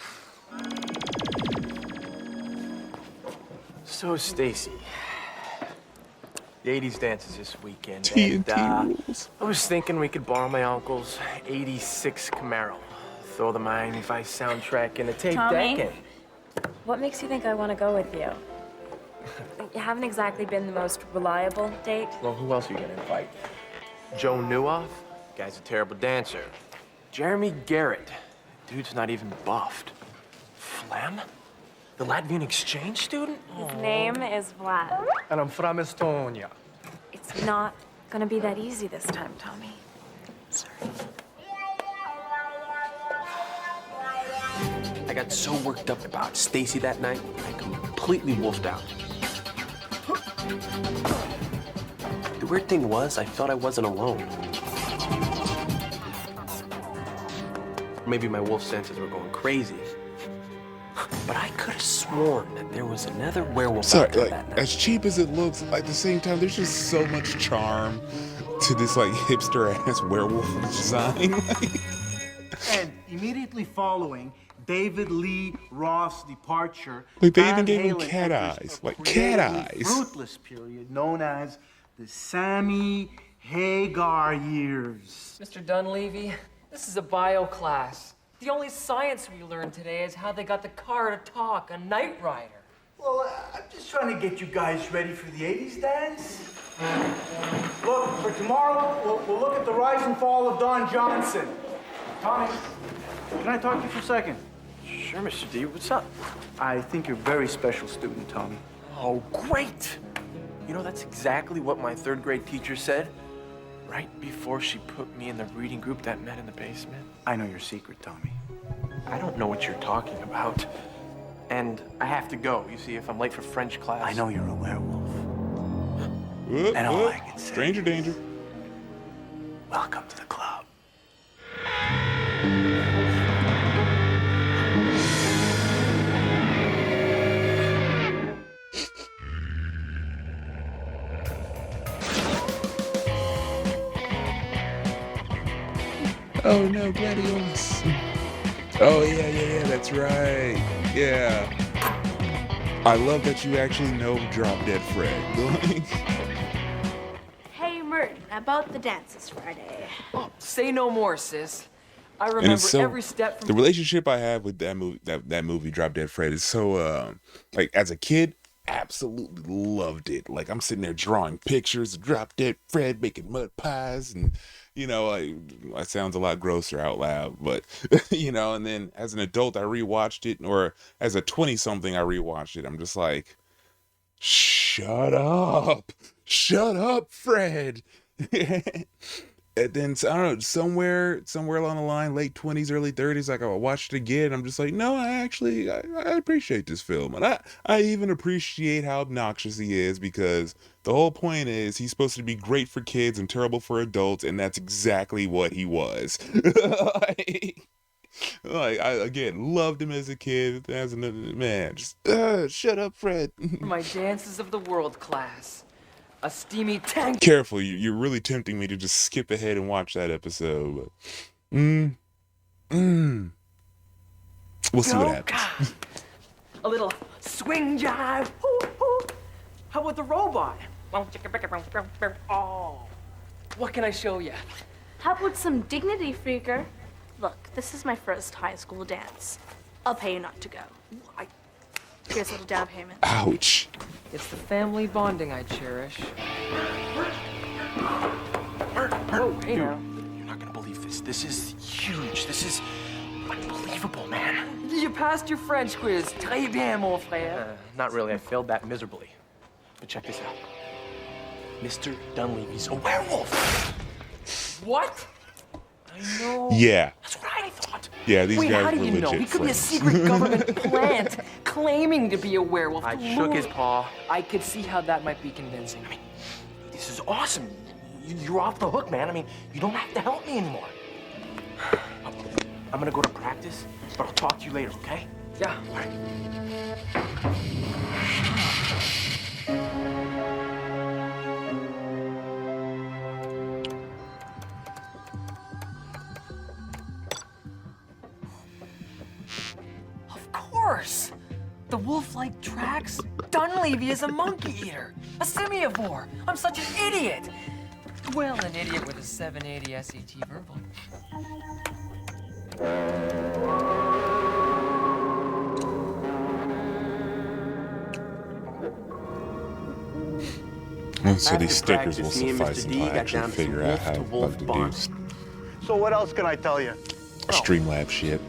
[SPEAKER 17] So, Stacy, the 80s dance is this weekend.
[SPEAKER 10] TNT
[SPEAKER 17] and,
[SPEAKER 10] rules.
[SPEAKER 17] I was thinking we could borrow my uncle's 86 Camaro. Throw the Miami Vice soundtrack in a tape
[SPEAKER 11] Tommy?
[SPEAKER 17] deck and...
[SPEAKER 11] What makes you think I want to go with you? You haven't exactly been the most reliable date.
[SPEAKER 17] Well, who else are you gonna invite? Joe Newhoff? Guy's a terrible dancer. Jeremy Garrett. Dude's not even buffed. Flem? The Latvian exchange student?
[SPEAKER 11] His name is Vlad.
[SPEAKER 18] And I'm from Estonia.
[SPEAKER 11] It's not gonna be that easy this time, Tommy. Sorry.
[SPEAKER 17] I got so worked up about Stacy that night, I completely wolfed out. The weird thing was, I felt I wasn't alone. Maybe my wolf senses were going crazy. But I could have sworn that there was another werewolf
[SPEAKER 10] Sorry,
[SPEAKER 17] out there
[SPEAKER 10] like,
[SPEAKER 17] that night.
[SPEAKER 10] as cheap as it looks, at the same time, there's just so much charm to this, like, hipster-ass werewolf design.
[SPEAKER 9] And immediately following David Lee Roth's departure,
[SPEAKER 10] Like, they even
[SPEAKER 9] Van
[SPEAKER 10] gave him
[SPEAKER 9] Halen
[SPEAKER 10] cat
[SPEAKER 9] enters
[SPEAKER 10] eyes.
[SPEAKER 9] a
[SPEAKER 10] Like, cat
[SPEAKER 9] creatively
[SPEAKER 10] eyes.
[SPEAKER 9] fruitless period known as the Sammy
[SPEAKER 18] Hagar years.
[SPEAKER 16] Mr. Dunleavy, this is a bio class. The only science we learned today is how they got the car to talk, a Knight Rider.
[SPEAKER 18] Well, I'm just trying to get you guys ready for the 80s dance. Look, for tomorrow, we'll look at the rise and fall of Don Johnson. Tommy, can I talk to you for a second?
[SPEAKER 17] Sure, Mr. D. What's up?
[SPEAKER 18] I think you're a very special student, Tommy.
[SPEAKER 17] Oh, great! You know, that's exactly what my third grade teacher said right before she put me in the reading group that met in the basement.
[SPEAKER 18] I know your secret, Tommy.
[SPEAKER 17] I don't know what you're talking about. And I have to go, you see, if I'm late for French class.
[SPEAKER 18] I know you're a werewolf.
[SPEAKER 10] Whoop,
[SPEAKER 18] And all
[SPEAKER 10] whoop.
[SPEAKER 18] I can say,
[SPEAKER 10] Stranger danger.
[SPEAKER 18] welcome to the club.
[SPEAKER 10] Oh no, gladiolus. Oh yeah, that's right. Yeah. I love that you actually know Drop Dead Fred.
[SPEAKER 13] Hey, Merton, about the dances Friday.
[SPEAKER 16] Oh, say no more, sis. I
[SPEAKER 10] And
[SPEAKER 16] remember
[SPEAKER 10] it's so,
[SPEAKER 16] every step from
[SPEAKER 10] the relationship I have with that movie, that movie Drop Dead Fred, is so like as a kid, absolutely loved it. Like I'm sitting there drawing pictures of Drop Dead Fred making mud pies, and you know, it sounds a lot grosser out loud, but you know. And then as an adult, I rewatched it, or as a 20-something, I rewatched it. I'm just like, shut up, Fred. And then I don't know, somewhere along the line, late 20s, early 30s, like I watched it again. I'm just like, no, I appreciate this film, and I even appreciate how obnoxious he is, because the whole point is he's supposed to be great for kids and terrible for adults, and that's exactly what he was. Like I again loved him as a kid, as a man. Just shut up, Fred.
[SPEAKER 16] my dances of the world class. A steamy tank.
[SPEAKER 10] Careful, you're really tempting me to just skip ahead and watch that episode. But, we'll see what happens.
[SPEAKER 16] A little swing jive. How about the robot? Oh, what can I show you?
[SPEAKER 13] How about some dignity, freaker? Look, this is my first high school dance. I'll pay you not to go. Here's a little down payment.
[SPEAKER 10] Ouch.
[SPEAKER 16] It's the family bonding I cherish. Oh, hey now.
[SPEAKER 17] You're not gonna believe this. This is huge. This is unbelievable, man.
[SPEAKER 16] You passed your French quiz. Très bien, mon frère.
[SPEAKER 17] Not really. I failed that miserably. But check this out. Mr. Dunleavy's a werewolf.
[SPEAKER 16] What? I know.
[SPEAKER 10] Yeah.
[SPEAKER 17] That's what I thought.
[SPEAKER 10] Yeah, these
[SPEAKER 16] Wait,
[SPEAKER 10] guys
[SPEAKER 16] how do
[SPEAKER 10] were
[SPEAKER 16] you know?
[SPEAKER 10] legit
[SPEAKER 16] He could be a
[SPEAKER 10] friends.
[SPEAKER 16] secret government plant claiming to be a werewolf.
[SPEAKER 17] I shook his paw.
[SPEAKER 16] I could see how that might be convincing.
[SPEAKER 17] I mean, this is awesome. You're off the hook, man. I mean, you don't have to help me anymore. I'm gonna go to practice, but I'll talk to you later, okay?
[SPEAKER 16] Yeah.
[SPEAKER 17] All right.
[SPEAKER 16] Of course. The wolf-like tracks. Dunleavy is a monkey eater, a simiovore. I'm such an idiot. Well, an idiot with a 780 SAT verbal.
[SPEAKER 10] So these
[SPEAKER 17] After
[SPEAKER 10] stickers will
[SPEAKER 17] practice, me and
[SPEAKER 10] suffice
[SPEAKER 17] Mr. D
[SPEAKER 10] until I
[SPEAKER 17] got
[SPEAKER 10] actually
[SPEAKER 17] down to
[SPEAKER 10] figure out
[SPEAKER 17] wolf
[SPEAKER 10] how
[SPEAKER 17] to wolf
[SPEAKER 10] to do
[SPEAKER 17] bond.
[SPEAKER 9] So what else can I tell you?
[SPEAKER 10] Streamlab shit.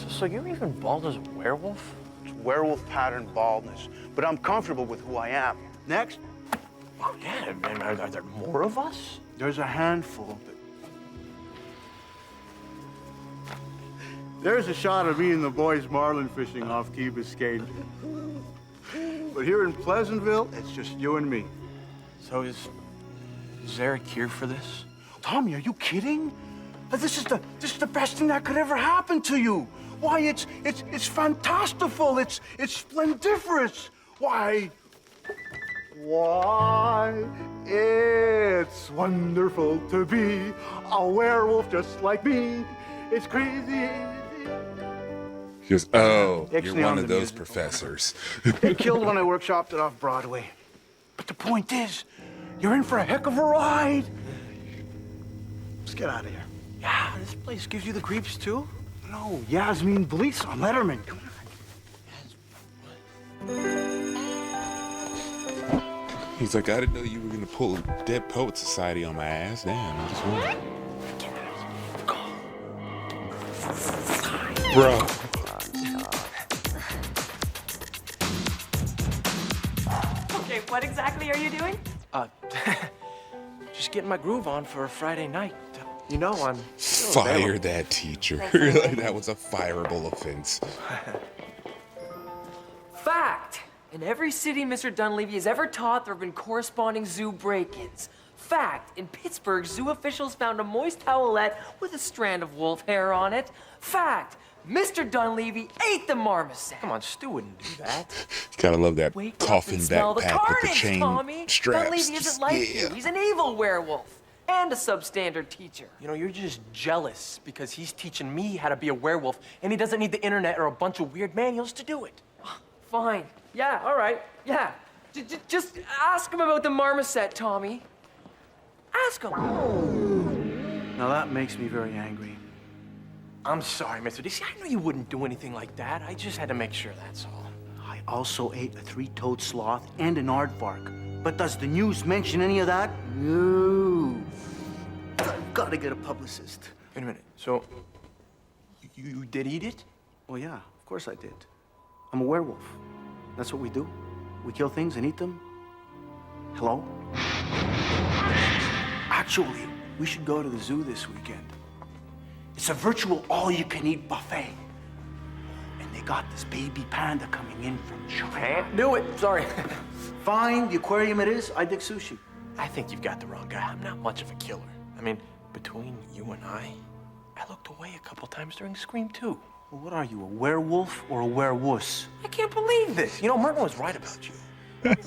[SPEAKER 17] So you're even bald as a werewolf?
[SPEAKER 9] It's werewolf pattern baldness, but I'm comfortable with who I am. Next,
[SPEAKER 17] Oh, yeah. And are there more of us?
[SPEAKER 9] there's a handful. There's a shot of me and the boys marlin fishing off Key Biscayne. But here in Pleasantville, it's just you and me.
[SPEAKER 17] So is there a cure for this?
[SPEAKER 9] Tommy, are you kidding? This is the best thing that could ever happen to you. Why, it's fantastical. It's splendiferous. Why, it's wonderful to be a werewolf just like me. It's crazy.
[SPEAKER 10] He goes, oh,
[SPEAKER 9] Actually,
[SPEAKER 10] you're one
[SPEAKER 9] I'm
[SPEAKER 10] of
[SPEAKER 9] the
[SPEAKER 10] those
[SPEAKER 9] musical
[SPEAKER 10] professors.
[SPEAKER 9] They killed when I workshopped it off Broadway. But the point is, you're in for a heck of a ride. Let's get out of here.
[SPEAKER 17] Yeah, this place gives you the creeps too?
[SPEAKER 9] No, Yasmin Blease on Letterman. Come on.
[SPEAKER 10] He's like, I didn't know you were gonna pull a Dead Poet Society on my ass. Damn, I just wondered. Bro.
[SPEAKER 16] Okay, what exactly are you doing?
[SPEAKER 19] Just getting my groove on for a Friday night. You know, I'm
[SPEAKER 10] Fire that teacher. That was a fireable offense.
[SPEAKER 16] Fact! In every city Mr. Dunleavy has ever taught, there have been corresponding zoo break-ins. Fact! In Pittsburgh, zoo officials found a moist towelette with a strand of wolf hair on it. Fact! Mr. Dunleavy ate the marmoset.
[SPEAKER 19] Come on, Stu wouldn't do that.
[SPEAKER 10] Gotta love that
[SPEAKER 16] Wake
[SPEAKER 10] coffin
[SPEAKER 16] up and smell the
[SPEAKER 10] backpack with the
[SPEAKER 16] carnage,
[SPEAKER 10] chain
[SPEAKER 16] Tommy.
[SPEAKER 10] straps.
[SPEAKER 16] Dunleavy isn't like you. He's an evil werewolf and a substandard teacher.
[SPEAKER 19] You know, you're just jealous because he's teaching me how to be a werewolf, and he doesn't need the internet or a bunch of weird manuals to do it.
[SPEAKER 16] Fine. Yeah, all right. Yeah. Just ask him about the marmoset, Tommy. Ask him.
[SPEAKER 9] Now that makes me very angry.
[SPEAKER 19] I'm sorry, Mr. DC. I know you wouldn't do anything like that. I just had to make sure, that's all.
[SPEAKER 9] I also ate a three-toed sloth and an aardvark. But does the news mention any of that? No. I've got to get a publicist.
[SPEAKER 19] Wait a minute. So, you did eat it?
[SPEAKER 9] Well, yeah, of course I did. I'm a werewolf. That's what we do. We kill things and eat them. Hello? Actually, we should go to the zoo this weekend. It's a virtual all-you-can-eat buffet. And they got this baby panda coming in from China.
[SPEAKER 19] Can't do it. Sorry.
[SPEAKER 9] Fine, the aquarium it is. I dig sushi.
[SPEAKER 19] I think you've got the wrong guy. I'm not much of a killer. I mean, between you and I looked away a couple times during Scream 2.
[SPEAKER 9] Well, what are you, a werewolf or a werewuss?
[SPEAKER 19] I can't believe this. You know, Merton was right about you.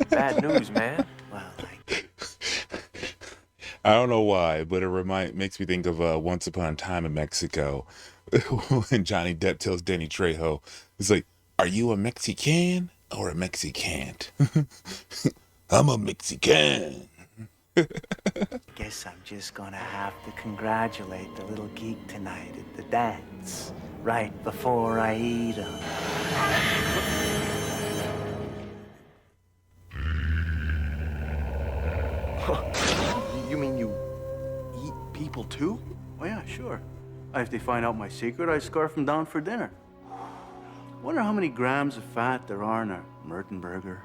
[SPEAKER 19] Bad news, man.
[SPEAKER 9] Well,
[SPEAKER 10] I don't know why, but it makes me think of Once Upon a Time in Mexico when Johnny Depp tells Danny Trejo, it's like, are you a Mexican or a Mexicant? I'm a Mexican.
[SPEAKER 9] Guess I'm just gonna have to congratulate the little geek tonight at the dance, right before I eat him.
[SPEAKER 19] You mean you eat people too?
[SPEAKER 9] Oh yeah, sure. If they find out my secret, I scarf them down for dinner. Wonder how many grams of fat there are in a Merton burger.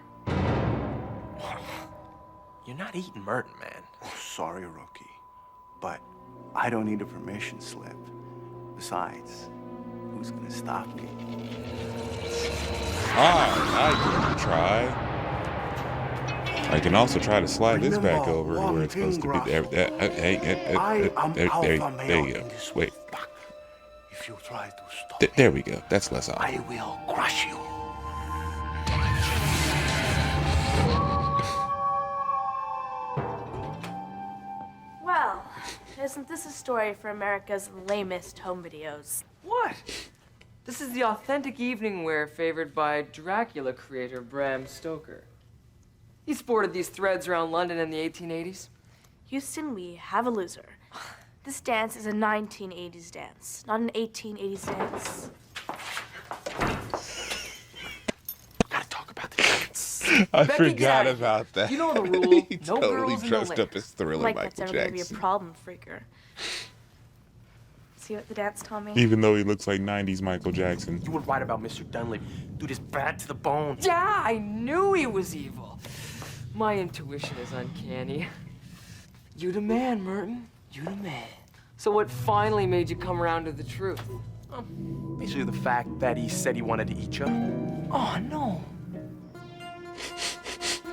[SPEAKER 19] You're not eating Merton, man.
[SPEAKER 9] Oh, sorry, rookie. But I don't need a permission slip. Besides, who's gonna stop me?
[SPEAKER 10] I can try. I can also try to slide this back over to where it's supposed to be. There you go. Wait.
[SPEAKER 9] If you try to stop
[SPEAKER 10] There we go. That's less odd.
[SPEAKER 9] I will crush you.
[SPEAKER 13] Well, isn't this a story for America's lamest home videos?
[SPEAKER 16] What? This is the authentic evening wear favored by Dracula creator Bram Stoker. He sported these threads around London in the 1880s.
[SPEAKER 13] Houston, we have a loser. This dance is a 1980s dance, not an 1880s dance.
[SPEAKER 10] I
[SPEAKER 16] Becky,
[SPEAKER 10] forgot
[SPEAKER 16] get out of
[SPEAKER 10] about that.
[SPEAKER 16] You know the rule.
[SPEAKER 10] He
[SPEAKER 16] No
[SPEAKER 10] totally
[SPEAKER 16] girls in the
[SPEAKER 10] dressed
[SPEAKER 16] lift.
[SPEAKER 10] up as Thriller
[SPEAKER 13] Like
[SPEAKER 10] Michael
[SPEAKER 13] that's ever gonna be a
[SPEAKER 10] Jackson.
[SPEAKER 13] problem, freaker. See you at the dance, Tommy?
[SPEAKER 10] Even though he looks like 90s Michael Jackson.
[SPEAKER 19] You were right about Mr. Dunleavy. Dude is bad to the bone.
[SPEAKER 16] Yeah, I knew he was evil. My intuition is uncanny. You the man, Merton. You the man. So what finally made you come around to the truth?
[SPEAKER 19] Basically the fact that he said he wanted to eat you.
[SPEAKER 16] Oh, no.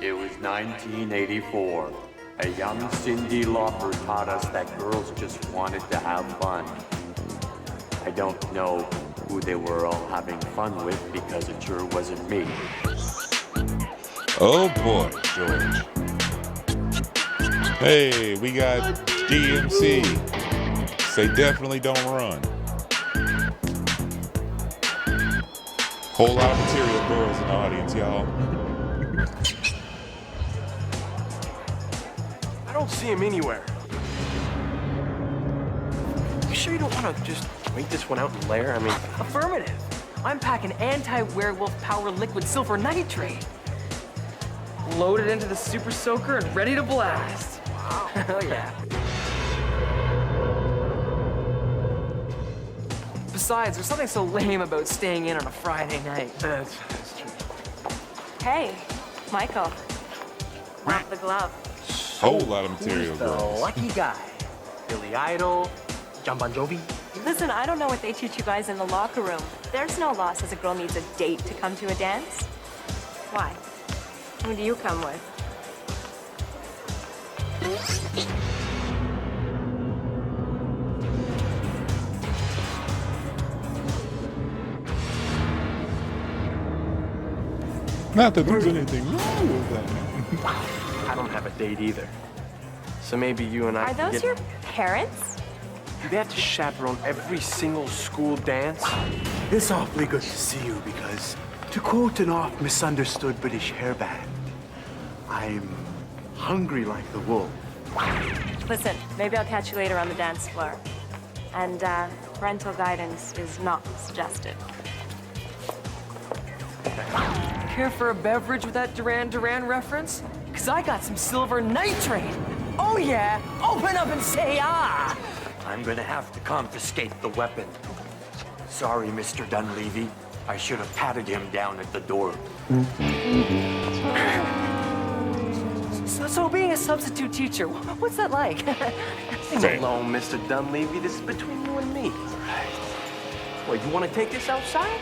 [SPEAKER 15] It was 1984. A young Cindy Lauper taught us that girls just wanted to have fun. I don't know who they were all having fun with because it sure wasn't me.
[SPEAKER 10] Oh boy, George. Hey, we got DMC. Say definitely don't run. Whole lot of material girls in the audience, y'all.
[SPEAKER 19] I don't see him anywhere. sure you don't want to just wait this one out in lair? I mean,
[SPEAKER 16] Affirmative. I'm packing anti-werewolf power liquid silver nitrate. Loaded into the super soaker and ready to blast. Wow. Oh yeah. Besides, there's something so lame about staying in on a Friday night.
[SPEAKER 19] That's true.
[SPEAKER 11] Hey, Michael. Not the glove.
[SPEAKER 10] Whole lot of material,
[SPEAKER 19] Who's the
[SPEAKER 10] girls.
[SPEAKER 19] lucky guy? Billy Idol? John Bon Jovi?
[SPEAKER 11] Listen, I don't know what they teach you guys in the locker room. There's no law says a girl needs a date to come to a dance. Why? Who do you come with?
[SPEAKER 10] Not that there's anything wrong with that.
[SPEAKER 19] I don't have a date either. So maybe you and I
[SPEAKER 11] Are
[SPEAKER 19] can
[SPEAKER 11] those
[SPEAKER 19] get...
[SPEAKER 11] your parents?
[SPEAKER 19] Do they have to chaperone every single school dance?
[SPEAKER 9] It's awfully good to see you because, to quote an oft misunderstood British hairband, I'm hungry like the wolf.
[SPEAKER 11] Listen, maybe I'll catch you later on the dance floor. And parental guidance is not suggested.
[SPEAKER 16] Care for a beverage with that Duran Duran reference? Cause I got some silver nitrate. Oh yeah, open up and say ah.
[SPEAKER 15] I'm gonna have to confiscate the weapon. Sorry, Mr. Dunleavy. I should have patted him down at the door.
[SPEAKER 16] So being a substitute teacher, what's that like?
[SPEAKER 19] Leave me alone, Mr. Dunleavy. This is between you and me. Well, you want to take this outside?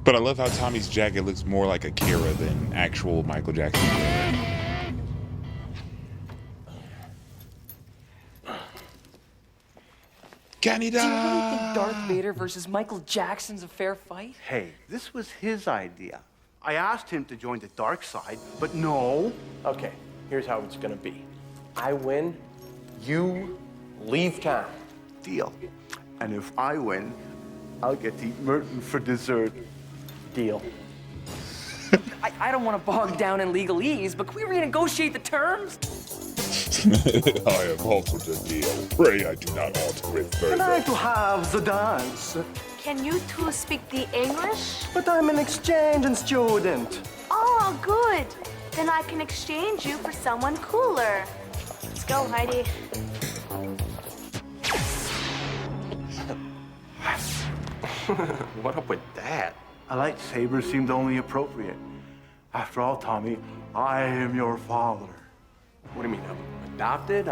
[SPEAKER 10] But I love how Tommy's jacket looks more like a Kira than actual Michael Jackson. Canada!
[SPEAKER 16] Do you really think Darth Vader versus Michael Jackson's a fair fight?
[SPEAKER 9] Hey, this was his idea. I asked him to join the dark side, but no.
[SPEAKER 19] Okay, here's how it's gonna be. I win, you leave town.
[SPEAKER 9] Deal. And if I win, I'll get to eat Merton for dessert.
[SPEAKER 19] Deal.
[SPEAKER 16] I don't want to bog down in legalese, but can we renegotiate the terms?
[SPEAKER 10] I have altered the deal. Pray I do not alter it further.
[SPEAKER 9] I'd like to have the dance.
[SPEAKER 13] Can you two speak the English?
[SPEAKER 17] But I'm an exchange student.
[SPEAKER 13] Oh, good. Then I can exchange you for someone cooler. Let's go, Heidi.
[SPEAKER 19] What up with that?
[SPEAKER 9] A lightsaber seemed only appropriate. After all, Tommy, I am your father.
[SPEAKER 19] What do you mean, adopted?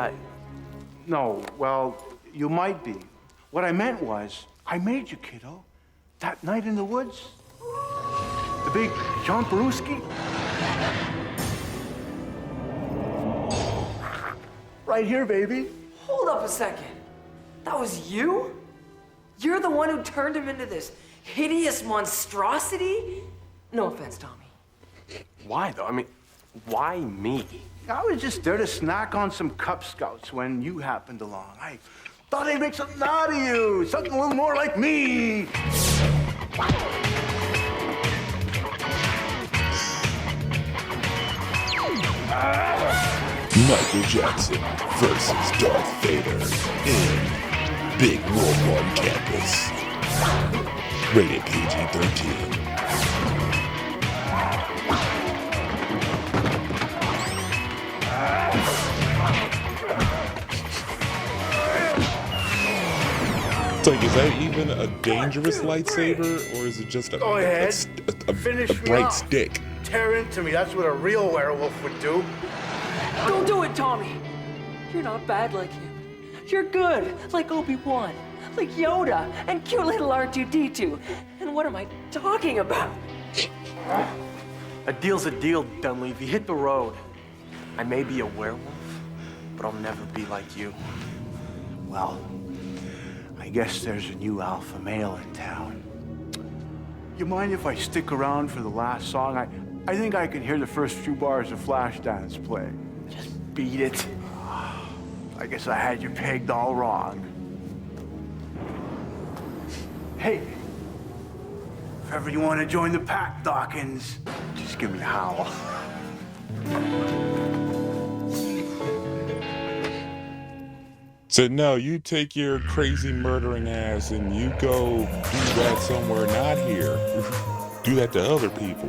[SPEAKER 9] No, well, you might be. What I meant was, I made you, kiddo. That night in the woods. The big John Peruski. Right here, baby.
[SPEAKER 16] Hold up a second. That was you? You're the one who turned him into this hideous monstrosity? No offense, Tommy.
[SPEAKER 19] Why, though? I mean, why me?
[SPEAKER 9] I was just there to snack on some Cub Scouts when you happened along. I thought I'd make something out of you, something a little more like me.
[SPEAKER 10] Michael Jackson versus Darth Vader in Big World 1 Campus. Rated PG-13. It's like, is that even a dangerous lightsaber, or is it just a bright stick?
[SPEAKER 9] Tear into me. That's what a real werewolf would do.
[SPEAKER 16] Don't do it, Tommy. You're not bad like him. You're good, like Obi-Wan, like Yoda, and cute little R2-D2. And what am I talking about?
[SPEAKER 19] A deal's a deal, Dunleavy. Hit the road. I may be a werewolf, but I'll never be like you.
[SPEAKER 9] Well, I guess there's a new alpha male in town. You mind if I stick around for the last song? I think I can hear the first few bars of Flashdance play.
[SPEAKER 19] Just beat it.
[SPEAKER 9] I guess I had you pegged all wrong. Hey, if ever you want to join the pack, Dawkins, just give me a howl.
[SPEAKER 10] So no, you take your crazy murdering ass and you go do that somewhere not here. Do that to other people.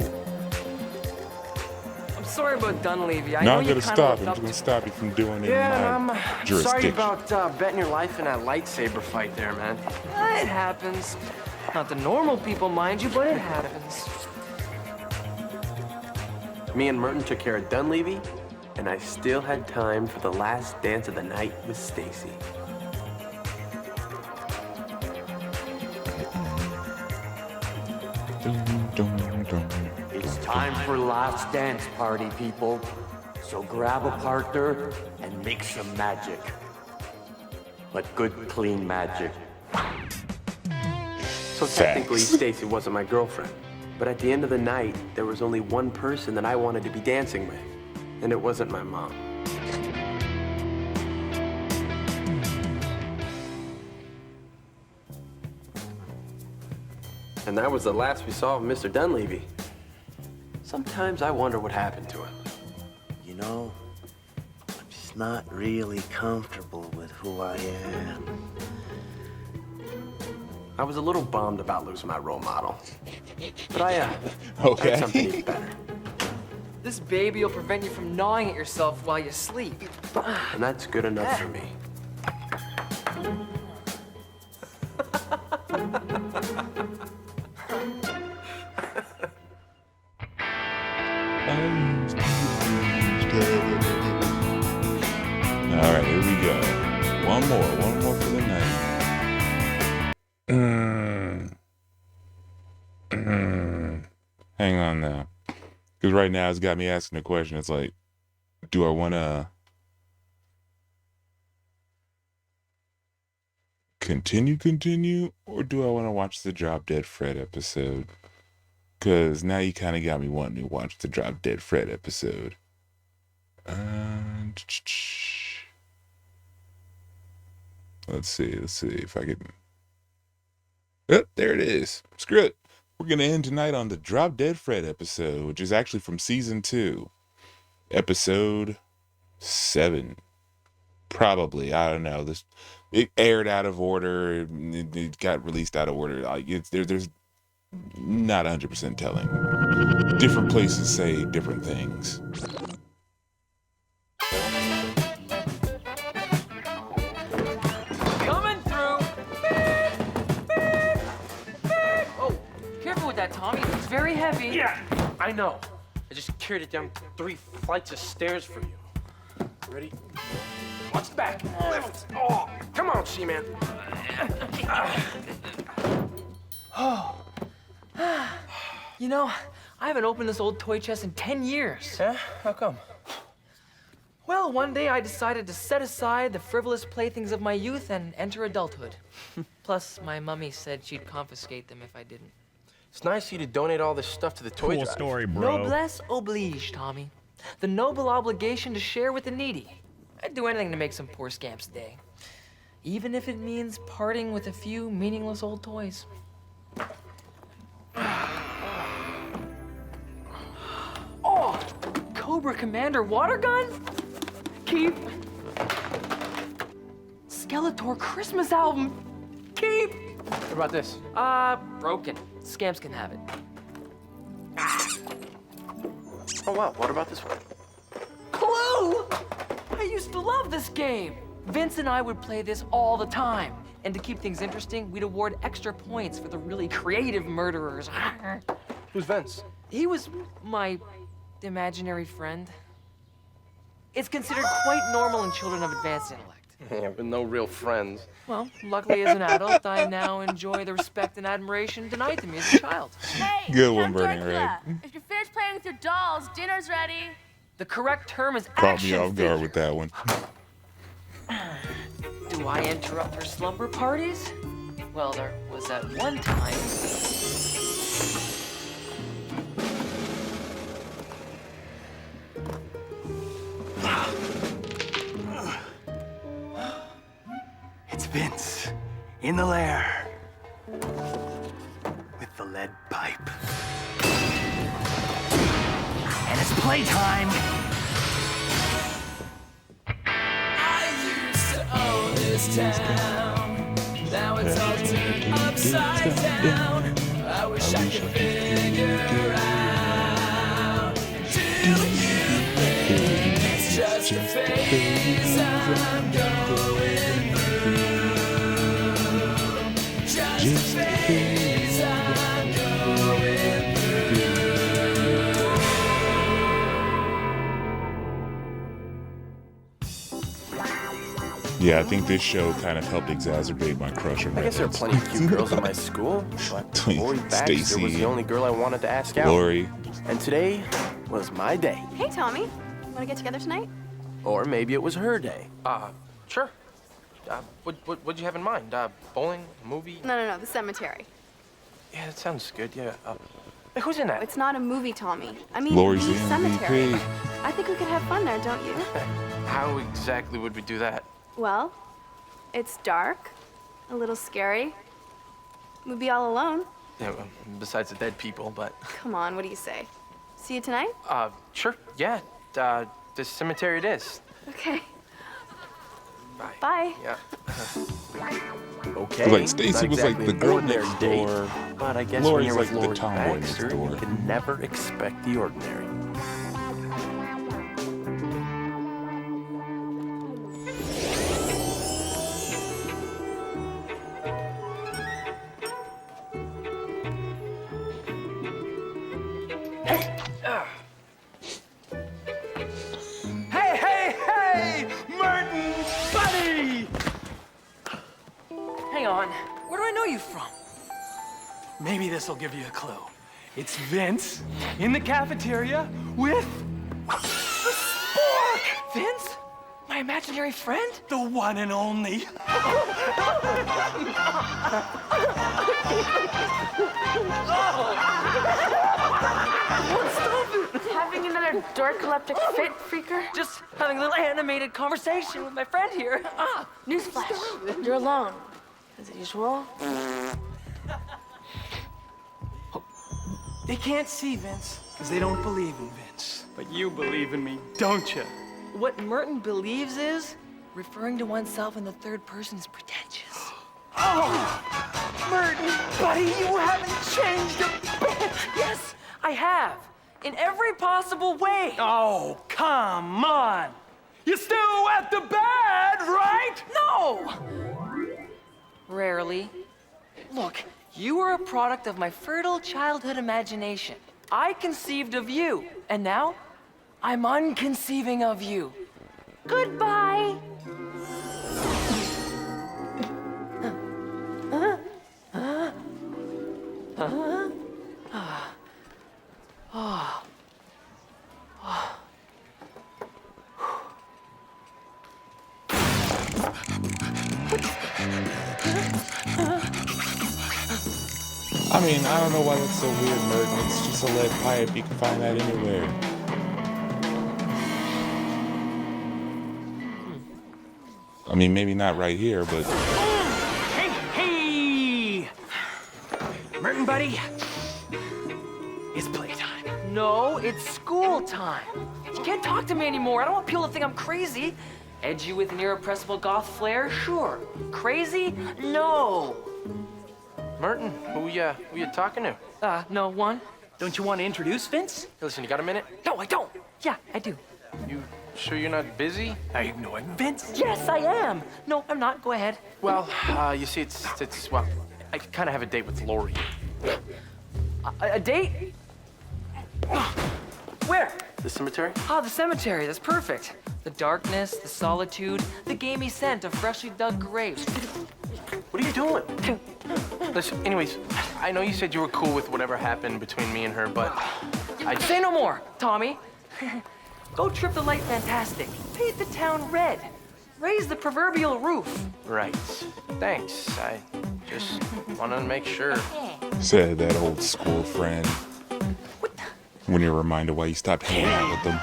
[SPEAKER 16] I'm sorry about Dunleavy. I
[SPEAKER 10] Now
[SPEAKER 16] know
[SPEAKER 10] I'm
[SPEAKER 16] you
[SPEAKER 10] gonna
[SPEAKER 16] kind
[SPEAKER 10] stop
[SPEAKER 16] of
[SPEAKER 10] him.
[SPEAKER 16] looked
[SPEAKER 10] I'm gonna
[SPEAKER 16] up
[SPEAKER 10] stop you from doing it
[SPEAKER 17] Yeah,
[SPEAKER 10] in my
[SPEAKER 17] and I'm
[SPEAKER 10] jurisdiction.
[SPEAKER 17] sorry about betting your life in that lightsaber fight there, man.
[SPEAKER 16] It happens. Not the normal people, mind you, but it happens.
[SPEAKER 19] Me and Merton took care of Dunleavy, and I still had time for the last dance of the night with Stacy.
[SPEAKER 15] It's time for last dance party, people. So grab a partner and make some magic. But good, clean magic.
[SPEAKER 19] So technically, Stacy wasn't my girlfriend. But at the end of the night, there was only one person that I wanted to be dancing with. And it wasn't my mom. And that was the last we saw of Mr. Dunleavy. Sometimes I wonder what happened to him.
[SPEAKER 3] You know, I'm just not really comfortable with who I am.
[SPEAKER 19] I was a little bummed about losing my role model. But I
[SPEAKER 10] Okay.
[SPEAKER 19] had something even better.
[SPEAKER 16] This baby will prevent you from gnawing at yourself while you sleep.
[SPEAKER 19] And that's good enough for me.
[SPEAKER 10] All right, here we go. One more for the night. Hang on now, because right now it's got me asking a question. It's like, do I want to continue, or do I want to watch the Drop Dead Fred episode? Because now you kind of got me wanting to watch the Drop Dead Fred episode. Let's see if I can. Oh, there it is. Screw it. We're going to end tonight on the Drop Dead Fred episode, which is actually from season 2, episode 7. Probably. I don't know. It aired out of order. It got released out of order. Like there's not 100% telling. Different places say different things.
[SPEAKER 16] Coming through. Oh, careful with that, Tommy. It's very heavy.
[SPEAKER 17] Yeah, I know. I just carried it down 3 flights of stairs for you. Ready? Watch the back. Lift. Oh, come on, She-Man.
[SPEAKER 16] Oh. You know, I haven't opened this old toy chest in 10 years.
[SPEAKER 17] Yeah? How come?
[SPEAKER 16] Well, one day I decided to set aside the frivolous playthings of my youth and enter adulthood. Plus, my mummy said she'd confiscate them if I didn't.
[SPEAKER 17] It's nice of you to donate all this stuff to the toy drive.
[SPEAKER 6] Story, bro.
[SPEAKER 16] Noblesse oblige, Tommy. The noble obligation to share with the needy. I'd do anything to make some poor scamps a day. Even if it means parting with a few meaningless old toys. Oh, Cobra Commander water gun? Keep. Skeletor Christmas album? Keep.
[SPEAKER 17] What about this?
[SPEAKER 16] Broken. Scamps can have it.
[SPEAKER 17] Oh, wow. What about this one?
[SPEAKER 16] Clue! I used to love this game. Vince and I would play this all the time. And to keep things interesting, we'd award extra points for the really creative murderers.
[SPEAKER 17] Who's Vince?
[SPEAKER 16] He was my imaginary friend. It's considered quite normal in children of advanced intellect.
[SPEAKER 17] Yeah, but no real friends.
[SPEAKER 16] Well, luckily as an adult, I now enjoy the respect and admiration denied to me as a child.
[SPEAKER 12] Hey,
[SPEAKER 10] Good one,
[SPEAKER 12] Count
[SPEAKER 10] Burning
[SPEAKER 12] Dracula.
[SPEAKER 10] Red.
[SPEAKER 12] If you're finished playing with your dolls, dinner's ready.
[SPEAKER 16] The correct term is
[SPEAKER 10] Caught
[SPEAKER 16] action
[SPEAKER 10] me off
[SPEAKER 16] figure.
[SPEAKER 10] guard with that one.
[SPEAKER 16] Do I interrupt her slumber parties? Well, there was that one time.
[SPEAKER 3] It's Vince, in the lair, with the lead pipe. And it's playtime!
[SPEAKER 22] I used to own this
[SPEAKER 6] town. Now it's all turned upside down. I wish I could figure out. Do you think it's just a phase I'm going through? Just a phase I'm going through.
[SPEAKER 10] Yeah, I think this show kind of helped exacerbate my crush on
[SPEAKER 19] I guess there are plenty of cute girls in my school, but Lori Baxter was
[SPEAKER 10] Stacy,
[SPEAKER 19] the only girl I wanted to ask out.
[SPEAKER 10] Lori.
[SPEAKER 19] And today was my day.
[SPEAKER 13] Hey, Tommy. Want to get together tonight?
[SPEAKER 19] Or maybe it was her day.
[SPEAKER 17] Sure. What'd you have in mind? Bowling, movie?
[SPEAKER 13] No, the cemetery.
[SPEAKER 17] Yeah, that sounds good. Yeah. Hey, who's in that?
[SPEAKER 13] It's not a movie, Tommy. I mean,
[SPEAKER 10] Lori's
[SPEAKER 13] the
[SPEAKER 10] the
[SPEAKER 13] cemetery.
[SPEAKER 10] MVP.
[SPEAKER 13] I think we could have fun there, don't you?
[SPEAKER 17] How exactly would we do that?
[SPEAKER 13] Well, it's dark, a little scary. We'd be all alone.
[SPEAKER 17] Yeah, well, besides the dead people, but...
[SPEAKER 13] Come on, what do you say? See you tonight?
[SPEAKER 17] Sure, yeah. This cemetery it is.
[SPEAKER 13] Okay.
[SPEAKER 17] Bye.
[SPEAKER 13] Bye.
[SPEAKER 17] Yeah.
[SPEAKER 19] Okay.
[SPEAKER 10] Like Stacy was like the girl
[SPEAKER 19] ordinary
[SPEAKER 10] next
[SPEAKER 19] date,
[SPEAKER 10] door.
[SPEAKER 19] but I guess
[SPEAKER 10] Lori's
[SPEAKER 19] when you're
[SPEAKER 10] like
[SPEAKER 19] with
[SPEAKER 10] the
[SPEAKER 19] Lori
[SPEAKER 10] tomboy next
[SPEAKER 19] Baxter,
[SPEAKER 10] door.
[SPEAKER 19] you can never expect the ordinary.
[SPEAKER 21] Hey, Merton, buddy!
[SPEAKER 16] Hang on. Where do I know you from?
[SPEAKER 21] Maybe this will give you a clue. It's Vince in the cafeteria with Spork!
[SPEAKER 16] Vince? My imaginary friend?
[SPEAKER 21] The one and only.
[SPEAKER 13] Having another dorkoleptic fit, freaker?
[SPEAKER 16] Just having a little animated conversation with my friend here.
[SPEAKER 13] Newsflash. You're alone. As usual.
[SPEAKER 21] They can't see Vince because they don't believe in Vince. But you believe in me, don't you?
[SPEAKER 16] What Merton believes is referring to oneself in the third person is pretentious.
[SPEAKER 21] Oh, Merton, buddy, you haven't changed a bit.
[SPEAKER 16] Yes, I have. In every possible way.
[SPEAKER 21] Oh, come on. You still wet the bed, right?
[SPEAKER 16] No! Rarely. Look, you are a product of my fertile childhood imagination. I conceived of you, and now I'm unconceiving of you.
[SPEAKER 13] Goodbye.
[SPEAKER 10] I mean, I don't know why that's so weird, Merton. It's just a lead pipe. You can find that anywhere. I mean, maybe not right here, but...
[SPEAKER 21] Hey! Merton, buddy. It's playtime.
[SPEAKER 16] No, it's school time. You can't talk to me anymore. I don't want people to think I'm crazy. Edgy with an irrepressible goth flair? Sure. Crazy? No.
[SPEAKER 17] Merton, who you talking to?
[SPEAKER 16] No one.
[SPEAKER 21] Don't you want to introduce Vince?
[SPEAKER 17] Hey, listen, you got a minute?
[SPEAKER 16] No, I don't. Yeah, I do.
[SPEAKER 17] You sure you're not busy?
[SPEAKER 21] Are you ignoring Vince?
[SPEAKER 16] Yes, I am. No, I'm not. Go ahead.
[SPEAKER 17] Well, you see, well, I kind of have a date with Lori.
[SPEAKER 16] A date? Where?
[SPEAKER 19] The cemetery?
[SPEAKER 16] Ah, the cemetery. That's perfect. The darkness, the solitude, the gamey scent of freshly dug graves.
[SPEAKER 17] What are you doing? Listen, anyways, I know you said you were cool with whatever happened between me and her, but
[SPEAKER 16] Say no more, Tommy. Go trip the light fantastic. Paint the town red. Raise the proverbial roof.
[SPEAKER 17] Right. Thanks. I just wanted to make sure.
[SPEAKER 10] Said that old school friend. When you're reminded why you stopped hanging out with them.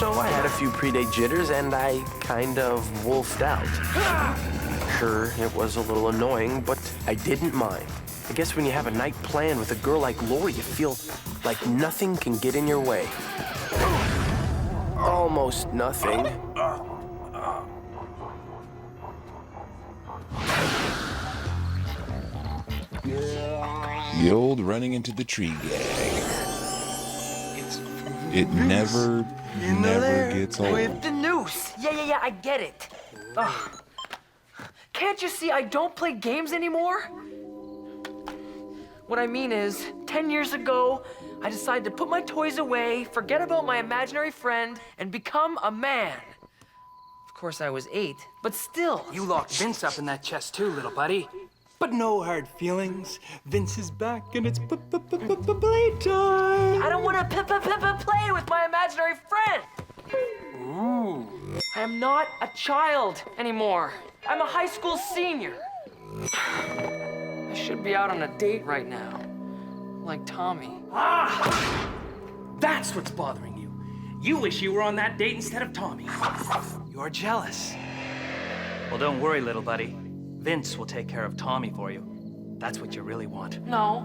[SPEAKER 19] so I had a few pre-date jitters and I kind of wolfed out. Sure, it was a little annoying, but I didn't mind. I guess when you have a night planned with a girl like Lori, you feel like nothing can get in your way. Almost nothing.
[SPEAKER 10] The old running into the tree gag. It never gets old.
[SPEAKER 16] With the noose. Yeah, I get it. Ugh. Can't you see I don't play games anymore? What I mean is, 10 years ago, I decided to put my toys away, forget about my imaginary friend, and become a man. Of course, I was 8, but still.
[SPEAKER 21] You locked Vince up in that chest too, little buddy. But no hard feelings. Vince is back and it's playtime.
[SPEAKER 16] I don't want to play with my imaginary friend.
[SPEAKER 21] Ooh.
[SPEAKER 16] I am not a child anymore. I'm a high school senior. I should be out on a date right now, like Tommy.
[SPEAKER 21] Ah! That's what's bothering you. You wish you were on that date instead of Tommy. You're jealous. Well, don't worry, little buddy. Vince will take care of Tommy for you. That's what you really want.
[SPEAKER 16] No,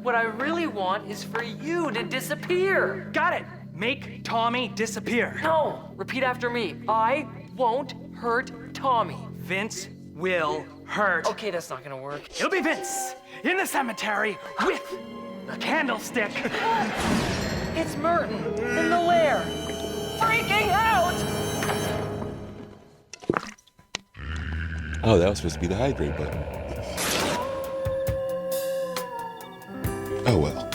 [SPEAKER 16] what I really want is for you to disappear.
[SPEAKER 21] Got it. Make Tommy disappear.
[SPEAKER 16] No, repeat after me. I won't hurt Tommy.
[SPEAKER 21] Vince will hurt.
[SPEAKER 16] Okay, that's not gonna work.
[SPEAKER 21] It'll be Vince in the cemetery with a candlestick.
[SPEAKER 16] It's Merton in the lair, freaking out.
[SPEAKER 10] Oh, that was supposed to be the hydrate button. Oh well.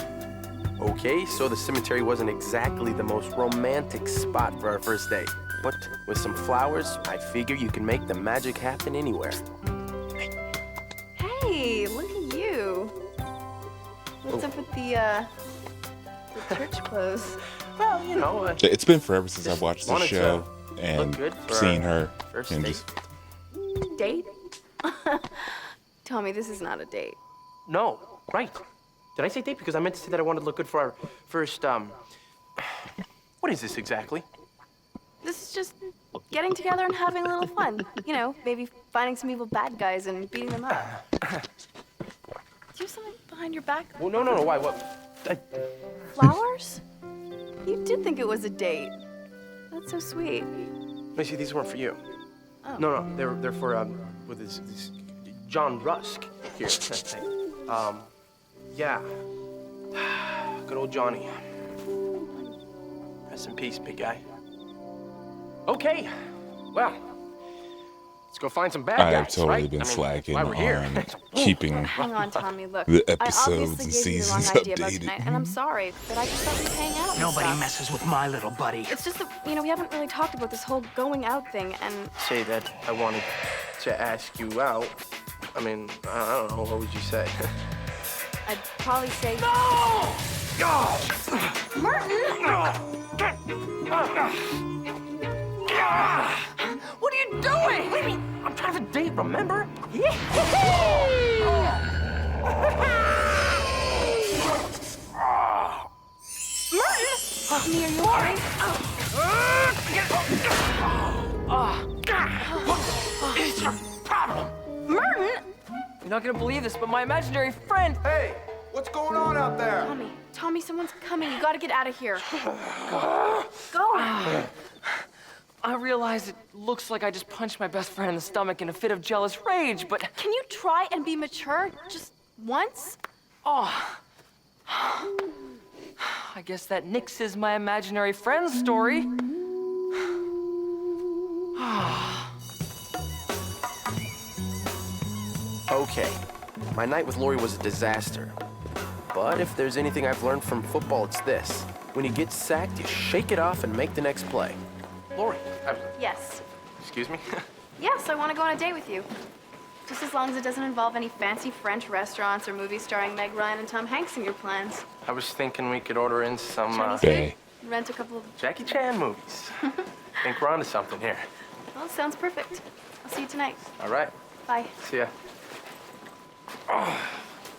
[SPEAKER 19] Okay, so the cemetery wasn't exactly the most romantic spot for our first date. But with some flowers, I figure you can make the magic happen anywhere.
[SPEAKER 5] Hey, look at you. What's up with the church clothes?
[SPEAKER 19] Well, you know.
[SPEAKER 10] It's been forever since I've watched the
[SPEAKER 19] wanted
[SPEAKER 10] show
[SPEAKER 19] to
[SPEAKER 10] and
[SPEAKER 19] look good for
[SPEAKER 10] seen
[SPEAKER 19] our
[SPEAKER 10] her
[SPEAKER 19] first
[SPEAKER 10] and
[SPEAKER 19] date.
[SPEAKER 10] just
[SPEAKER 5] Date? Tommy, this is not a date.
[SPEAKER 19] No, right. Did I say date? Because I meant to say that I wanted to look good for our first, what is this exactly?
[SPEAKER 5] This is just getting together and having a little fun. You know, maybe finding some evil bad guys and beating them up. Do you have something behind your back?
[SPEAKER 19] Well, no. Why? What?
[SPEAKER 5] Flowers? You did think it was a date. That's so sweet.
[SPEAKER 19] Macy, these weren't for you.
[SPEAKER 5] Oh.
[SPEAKER 19] No, they're for, with this John Rusk here. Yeah. Good old Johnny. Rest in peace, big guy. Okay, well, let's go find some bad guys,
[SPEAKER 10] I've totally
[SPEAKER 19] right?
[SPEAKER 10] been slacking
[SPEAKER 19] why we're here.
[SPEAKER 10] on keeping
[SPEAKER 5] Hang on, Tommy. Look,
[SPEAKER 10] the
[SPEAKER 5] I
[SPEAKER 10] episodes
[SPEAKER 5] obviously
[SPEAKER 10] and
[SPEAKER 5] gave you the wrong
[SPEAKER 10] seasons
[SPEAKER 5] idea about
[SPEAKER 10] updated.
[SPEAKER 5] tonight, and I'm sorry, but I just thought we'd hang out. and
[SPEAKER 21] Nobody
[SPEAKER 5] stuff.
[SPEAKER 21] messes with my little buddy.
[SPEAKER 5] It's just that, you know, we haven't really talked about this whole going out thing, and
[SPEAKER 19] Say that I wanted to ask you out. I mean, I don't know, what would you say?
[SPEAKER 5] I'd probably say
[SPEAKER 21] No!
[SPEAKER 5] Martin!
[SPEAKER 19] What are you doing? What do you mean? I'm trying to have a date, remember?
[SPEAKER 5] Martin! Tommy, are you alright?
[SPEAKER 19] What is your problem?
[SPEAKER 5] Martin!
[SPEAKER 16] You're not gonna believe this, but my imaginary friend.
[SPEAKER 9] Hey, what's going on out there?
[SPEAKER 5] Tommy, someone's coming. You gotta get out of here. Go!
[SPEAKER 16] I realize it looks like I just punched my best friend in the stomach in a fit of jealous rage, but
[SPEAKER 5] Can you try and be mature just once?
[SPEAKER 16] I guess that nixes my imaginary friend's story.
[SPEAKER 19] Okay, my night with Lori was a disaster. But if there's anything I've learned from football, it's this. When you get sacked, you shake it off and make the next play. Lori,
[SPEAKER 5] Yes.
[SPEAKER 19] excuse me?
[SPEAKER 5] Yes, I want to go on a date with you. Just as long as it doesn't involve any fancy French restaurants or movies starring Meg Ryan and Tom Hanks in your plans.
[SPEAKER 19] I was thinking we could order in some,
[SPEAKER 5] Chinese food? Rent a couple of...
[SPEAKER 19] Jackie Chan movies. Think we're onto something here.
[SPEAKER 5] Well, sounds perfect. I'll see you tonight.
[SPEAKER 19] All right,
[SPEAKER 5] Bye.
[SPEAKER 19] see ya.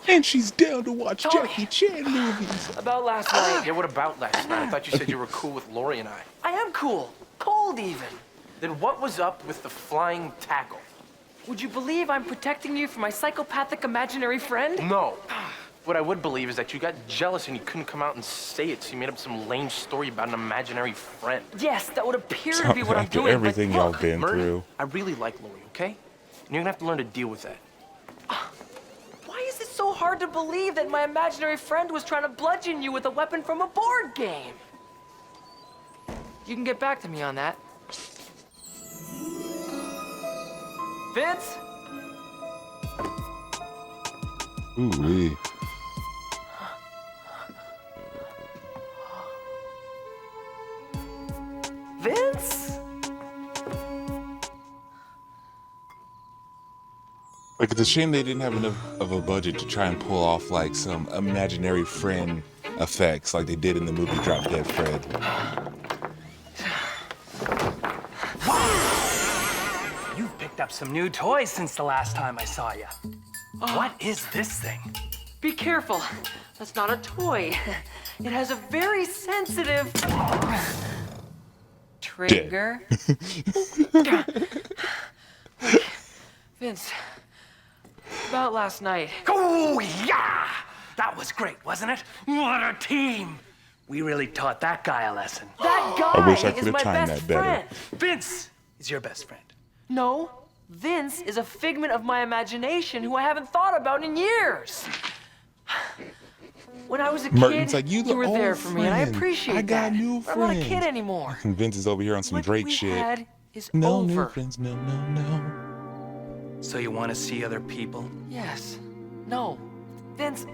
[SPEAKER 10] And she's down to watch Jackie Chan movies.
[SPEAKER 16] About last night.
[SPEAKER 19] Yeah, what about last night? I thought you said you were cool with Lori and I.
[SPEAKER 16] I am cool. Cold even.
[SPEAKER 19] Then what was up with the flying tackle?
[SPEAKER 16] Would you believe I'm protecting you from my psychopathic imaginary friend?
[SPEAKER 19] No. What I would believe is that you got jealous and you couldn't come out and say it, so you made up some lame story about an imaginary friend.
[SPEAKER 16] Yes, that would appear to be what I'm
[SPEAKER 10] After
[SPEAKER 16] doing.
[SPEAKER 10] everything
[SPEAKER 16] but
[SPEAKER 10] y'all
[SPEAKER 16] look,
[SPEAKER 10] been
[SPEAKER 19] Murray,
[SPEAKER 10] through.
[SPEAKER 19] I really like Lori, okay? And you're gonna have to learn to deal with that.
[SPEAKER 16] Why is it so hard to believe that my imaginary friend was trying to bludgeon you with a weapon from a board game? You can get back to me on that. Vince?
[SPEAKER 10] Ooh-wee.
[SPEAKER 16] Vince?
[SPEAKER 10] Like, it's a shame they didn't have enough of a budget to try and pull off, like, some imaginary friend effects like they did in the movie Drop Dead Fred.
[SPEAKER 21] You've picked up some new toys since the last time I saw you. What is this thing?
[SPEAKER 16] Be careful. That's not a toy. It has a very sensitive trigger. Vince, about last night.
[SPEAKER 21] Oh, yeah! That was great, wasn't it? What a team! We really taught that guy a lesson.
[SPEAKER 16] That guy
[SPEAKER 10] I wish I
[SPEAKER 16] is
[SPEAKER 10] could have
[SPEAKER 16] my
[SPEAKER 10] timed
[SPEAKER 16] best
[SPEAKER 10] that better.
[SPEAKER 16] friend.
[SPEAKER 21] Vince is your best friend.
[SPEAKER 16] No, Vince is a figment of my imagination who I haven't thought about in years. When I was a kid,
[SPEAKER 10] Merton's like, you the
[SPEAKER 16] were there
[SPEAKER 10] old
[SPEAKER 16] for me, and I
[SPEAKER 10] friend.
[SPEAKER 16] appreciate
[SPEAKER 10] I got
[SPEAKER 16] that.
[SPEAKER 10] new
[SPEAKER 16] I'm not a kid
[SPEAKER 10] friends.
[SPEAKER 16] anymore.
[SPEAKER 10] And Vince is over here on some Drake
[SPEAKER 16] we
[SPEAKER 10] shit.
[SPEAKER 16] had is
[SPEAKER 10] No
[SPEAKER 16] over.
[SPEAKER 10] new friends, no, no, no.
[SPEAKER 21] So you want to see other people?
[SPEAKER 16] Yes. No. Vince,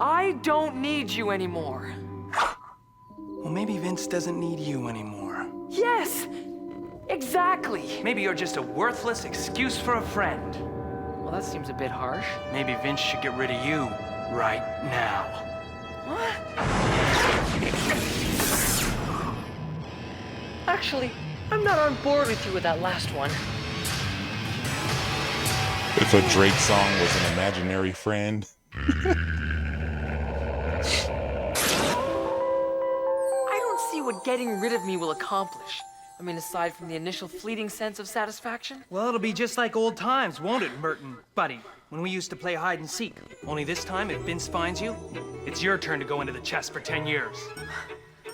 [SPEAKER 16] I don't need you anymore.
[SPEAKER 21] Well, maybe Vince doesn't need you anymore.
[SPEAKER 16] Yes! Exactly!
[SPEAKER 21] Maybe you're just a worthless excuse for a friend.
[SPEAKER 16] Well, that seems a bit harsh.
[SPEAKER 21] Maybe Vince should get rid of you right now.
[SPEAKER 16] What? Actually, I'm not on board with you with that last one.
[SPEAKER 10] If a Drake song was an imaginary friend.
[SPEAKER 16] I don't see what getting rid of me will accomplish. I mean, aside from the initial fleeting sense of satisfaction.
[SPEAKER 21] Well, it'll be just like old times, won't it, Merton, buddy? When we used to play hide and seek. Only this time, if Vince finds you, it's your turn to go into the chest for 10 years.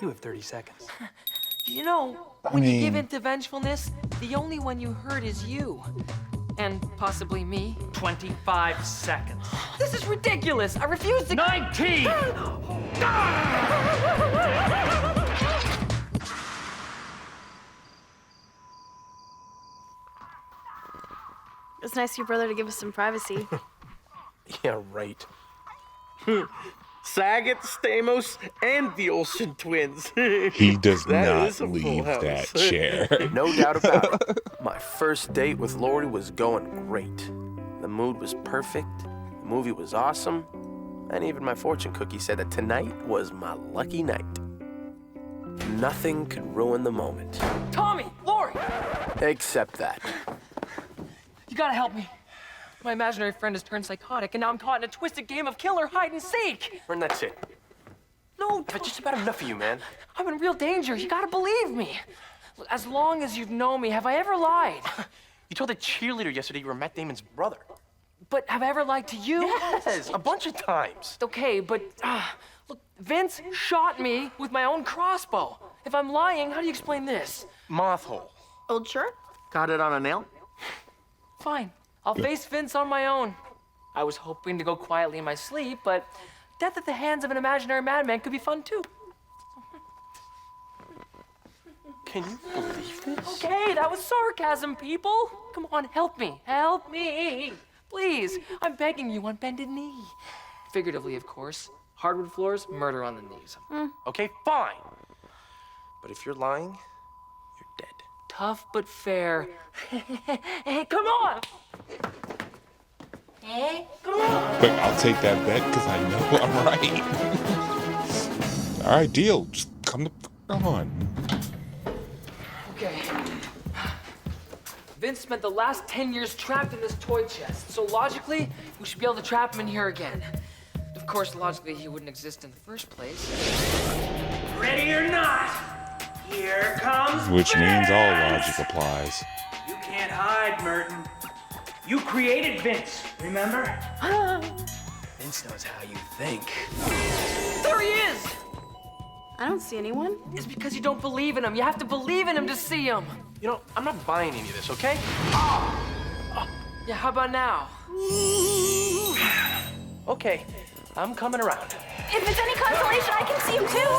[SPEAKER 21] You have 30 seconds.
[SPEAKER 16] You know, when you give in to vengefulness, the only one you hurt is you. And possibly me.
[SPEAKER 21] 25 seconds.
[SPEAKER 16] This is ridiculous! I refuse to—
[SPEAKER 21] 19!
[SPEAKER 5] It's nice of your brother to give us some privacy.
[SPEAKER 19] Yeah, right. Saget, Stamos, and the Olsen twins.
[SPEAKER 10] He does
[SPEAKER 19] That
[SPEAKER 10] not
[SPEAKER 19] is a full
[SPEAKER 10] leave
[SPEAKER 19] house.
[SPEAKER 10] that chair.
[SPEAKER 19] No doubt about it. My first date with Lori was going great. The mood was perfect, the movie was awesome, and even my fortune cookie said that tonight was my lucky night. Nothing could ruin the moment.
[SPEAKER 16] Tommy! Lori!
[SPEAKER 19] Except that.
[SPEAKER 16] You gotta help me. My imaginary friend has turned psychotic, and now I'm caught in a twisted game of killer hide and seek.
[SPEAKER 19] And that's it.
[SPEAKER 16] No,
[SPEAKER 19] I've just about enough of you, man.
[SPEAKER 16] I'm in real danger. You gotta believe me. As long as you've known me, have I ever lied?
[SPEAKER 19] You told the cheerleader yesterday you were Matt Damon's brother.
[SPEAKER 16] But have I ever lied to you?
[SPEAKER 19] Yes, a bunch of times.
[SPEAKER 16] Okay, but look, Vince shot me with my own crossbow. If I'm lying, how do you explain this?
[SPEAKER 19] Moth hole.
[SPEAKER 5] Old shirt?
[SPEAKER 19] Got it on a nail?
[SPEAKER 16] Fine. I'll face Vince on my own. I was hoping to go quietly in my sleep, but death at the hands of an imaginary madman could be fun too.
[SPEAKER 19] Can you believe this?
[SPEAKER 16] Okay, that was sarcasm, people. Come on, help me. Help me. Please. I'm begging you on bended knee. Figuratively, of course. Hardwood floors, murder on the knees.
[SPEAKER 19] Okay, fine. But if you're lying, you're dead.
[SPEAKER 16] Tough but fair. Hey, come on. Hey, come on.
[SPEAKER 10] But I'll take that bet because I know I'm right. All right, deal. Just come on.
[SPEAKER 16] Okay. Vince spent the last 10 years trapped in this toy chest, so logically, we should be able to trap him in here again. Of course, logically, he wouldn't exist in the first place.
[SPEAKER 21] Ready or not, here comes
[SPEAKER 10] Which means all logic applies.
[SPEAKER 21] You can't hide, Merton. You created Vince, remember? Vince knows how you think.
[SPEAKER 16] There he is!
[SPEAKER 5] I don't see anyone.
[SPEAKER 16] It's because you don't believe in him. You have to believe in him to see him.
[SPEAKER 19] You know, I'm not buying any of this, okay?
[SPEAKER 16] Yeah, how about now?
[SPEAKER 19] Okay, I'm coming around.
[SPEAKER 5] If it's any consolation, I can see him too.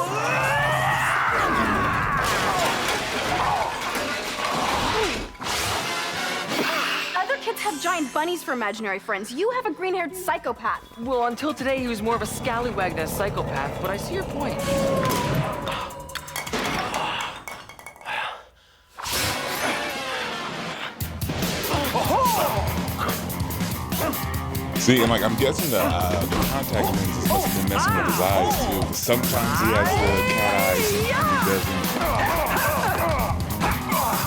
[SPEAKER 5] Other kids have giant bunnies for imaginary friends. You have a green-haired psychopath.
[SPEAKER 16] Well, until today, he was more of a scallywag than a psychopath, but I see your point.
[SPEAKER 10] See, and I'm guessing the contact lenses must have been messing with his eyes too. 'Cause sometimes he has the cat eyes, sometimes he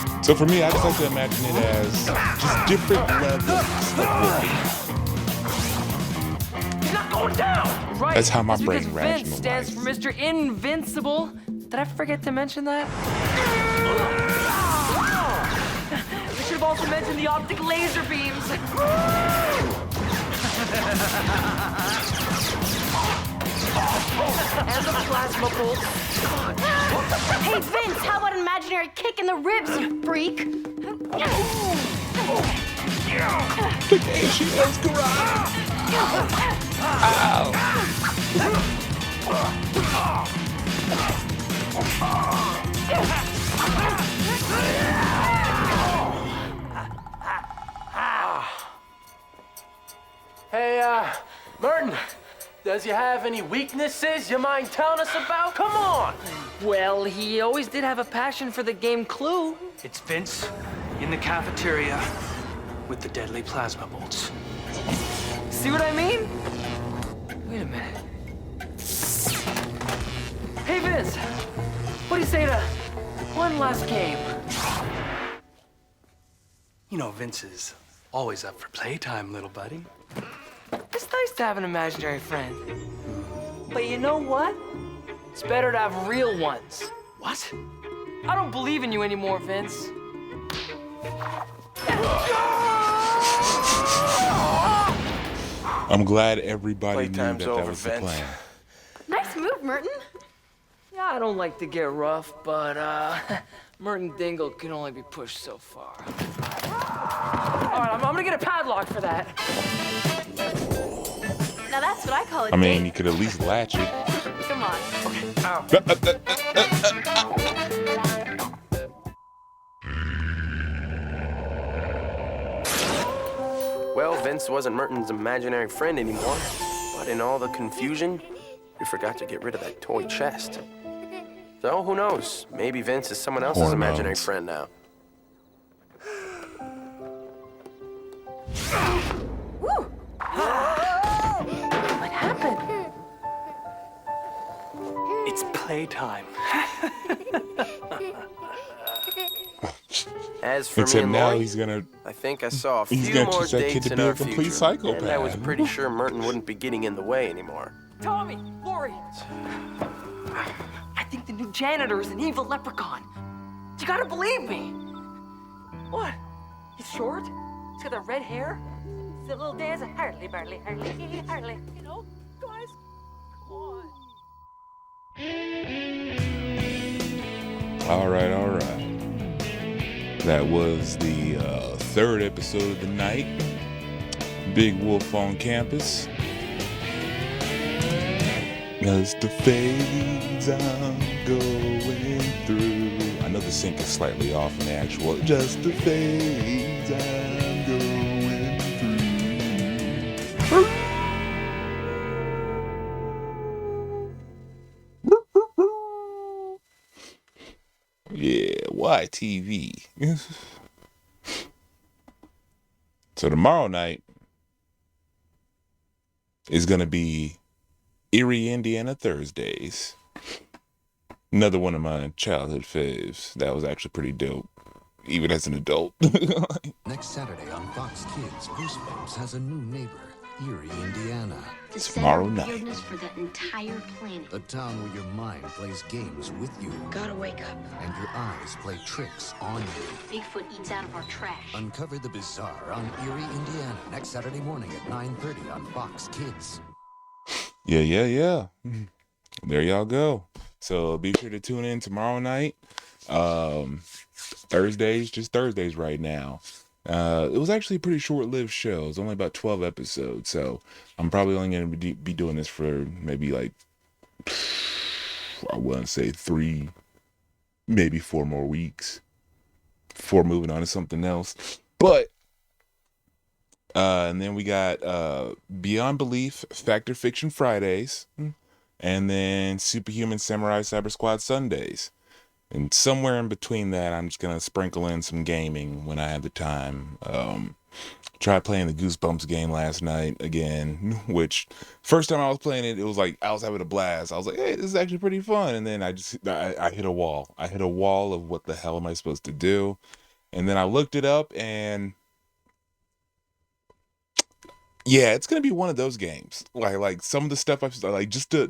[SPEAKER 10] doesn't. So for me, I just like to imagine it as just different levels of whooping.
[SPEAKER 16] He's not going down! Right.
[SPEAKER 10] That's how my
[SPEAKER 16] It's
[SPEAKER 10] brain
[SPEAKER 16] because Vince stands for Mr. Invincible. Did I forget to mention that? We should have also mentioned the optic laser beams. And the plasma bolts.
[SPEAKER 5] Hey, Vince, how about an imaginary kick in the ribs, you freak?
[SPEAKER 10] She loves karate.
[SPEAKER 19] Hey, Merton, does he have any weaknesses you mind telling us about? Come on!
[SPEAKER 16] Well, he always did have a passion for the game Clue.
[SPEAKER 21] It's Vince in the cafeteria with the deadly plasma bolts.
[SPEAKER 16] See what I mean? Wait a minute. Hey, Vince, what do you say to one last game?
[SPEAKER 21] You know, Vince is always up for playtime, little buddy.
[SPEAKER 16] It's nice to have an imaginary friend. But you know what? It's better to have real ones.
[SPEAKER 21] What?
[SPEAKER 16] I don't believe in you anymore, Vince.
[SPEAKER 10] I'm glad everybody knew that
[SPEAKER 19] Playtime's over,
[SPEAKER 10] was the
[SPEAKER 19] Vince.
[SPEAKER 10] plan.
[SPEAKER 5] Nice move, Merton.
[SPEAKER 16] Yeah, I don't like to get rough, but Merton Dingle can only be pushed so far. All right, I'm gonna get a padlock for that.
[SPEAKER 5] Now that's what I call a
[SPEAKER 10] I mean,
[SPEAKER 5] date.
[SPEAKER 10] you could at least latch it.
[SPEAKER 5] Come on.
[SPEAKER 19] Well, Vince wasn't Merton's imaginary friend anymore, but in all the confusion, we forgot to get rid of that toy chest. So, who knows? Maybe Vince is someone else's imaginary
[SPEAKER 10] Hormones.
[SPEAKER 19] friend now.
[SPEAKER 5] What happened?
[SPEAKER 21] It's playtime.
[SPEAKER 19] As for
[SPEAKER 10] Except
[SPEAKER 19] me and
[SPEAKER 10] now
[SPEAKER 19] Lori,
[SPEAKER 10] he's gonna.
[SPEAKER 19] I think I saw a
[SPEAKER 10] He's
[SPEAKER 19] few
[SPEAKER 10] gonna
[SPEAKER 19] more
[SPEAKER 10] teach that kid
[SPEAKER 19] dates
[SPEAKER 10] to
[SPEAKER 19] in
[SPEAKER 10] be a
[SPEAKER 19] our
[SPEAKER 10] complete
[SPEAKER 19] future,
[SPEAKER 10] psychopath.
[SPEAKER 19] and I was pretty sure Merton wouldn't be getting in the way anymore.
[SPEAKER 16] Tommy, Lori. I think the new janitor is an evil leprechaun. You gotta believe me. What? He's short? He's got that red hair? He's a little dance, Harley, Barley, Harley, Harley. You know, guys, come on.
[SPEAKER 10] All right. That was the third episode of the night. Big Wolf on Campus. As the fades I'm going through. I know the sync is slightly off in the actual. Just the fades I'm going through. Yeah, YTV. So tomorrow night is going to be Erie, Indiana Thursdays. Another one of my childhood faves. That was actually pretty dope. even as an adult.
[SPEAKER 7] Next Saturday on Fox Kids, Goosebumps has a new neighbor, Erie, Indiana.
[SPEAKER 10] The tomorrow night.
[SPEAKER 22] Weirdness for the entire planet.
[SPEAKER 7] A town where your mind plays games with you.
[SPEAKER 22] Gotta wake up.
[SPEAKER 7] And your eyes play tricks on you.
[SPEAKER 22] Bigfoot eats out of our trash.
[SPEAKER 7] Uncover the bizarre on Erie, Indiana, next Saturday morning at 9:30 on Fox Kids.
[SPEAKER 10] Yeah. There y'all go. So be sure to tune in tomorrow night. Thursdays, just Thursdays right now. It was actually a pretty short-lived show. It was only about 12 episodes, so I'm probably only going to be doing this for maybe like, I want to say 3, maybe 4 more weeks before moving on to something else. But and then we got Beyond Belief, Fact or Fiction Fridays, and then Superhuman Samurai Cyber Squad Sundays. And somewhere in between that, I'm just going to sprinkle in some gaming when I have the time. Tried playing the Goosebumps game last night again, which first time I was playing it, it was like I was having a blast. I was like, hey, this is actually pretty fun. And then I hit a wall. I hit a wall of what the hell am I supposed to do? And then I looked it up, and yeah, it's going to be one of those games. Like some of the stuff I've like just to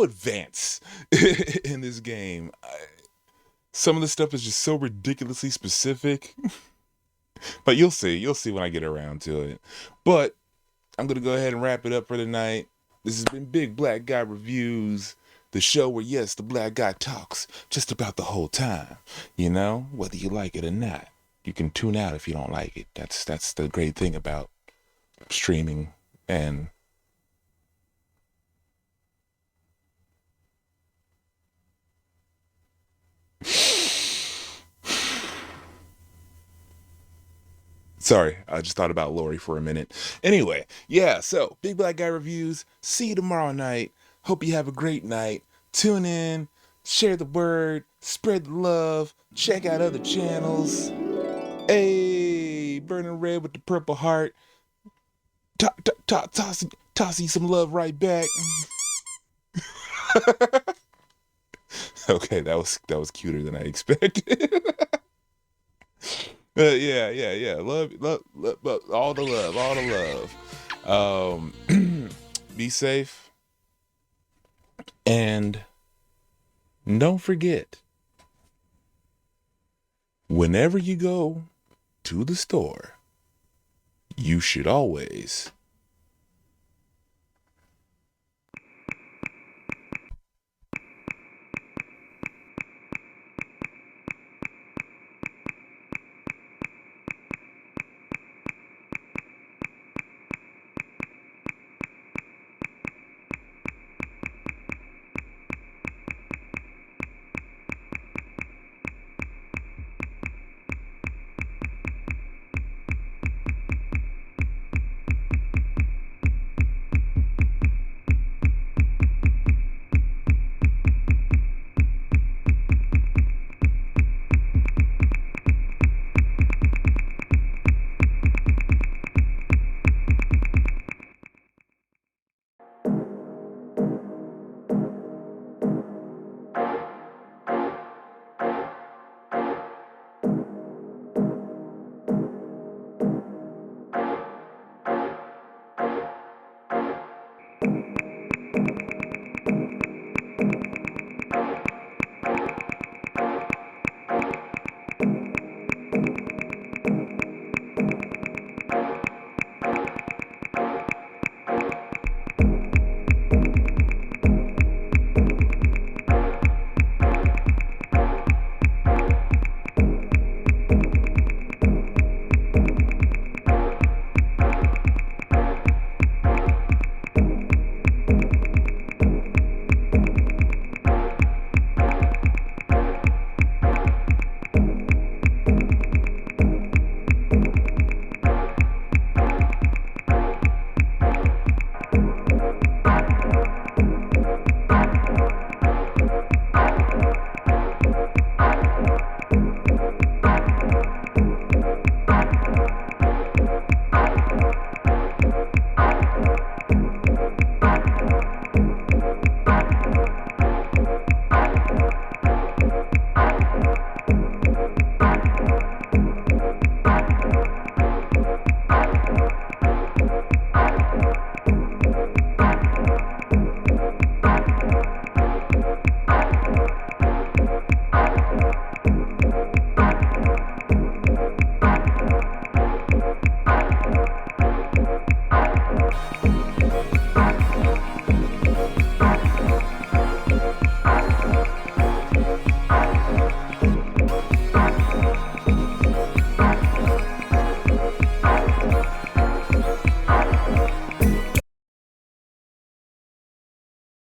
[SPEAKER 10] advance in this game. Some of the stuff is just so ridiculously specific. But you'll see when I get around to it. But I'm going to go ahead and wrap it up for tonight. This has been Big Black Guy Reviews, the show where, yes, the black guy talks just about the whole time. You know, whether you like it or not. You can tune out if you don't like it. That's the great thing about streaming and sorry, I just thought about Lori for a minute. Anyway, yeah, so Big Black Guy Reviews. See you tomorrow night. Hope you have a great night. Tune in, share the word, spread the love, check out other channels. Hey, burning red with the purple heart. Toss you some love right back. Okay, that was cuter than I expected. Yeah. Love, all the love. Be safe. And don't forget, whenever you go to the store, you should always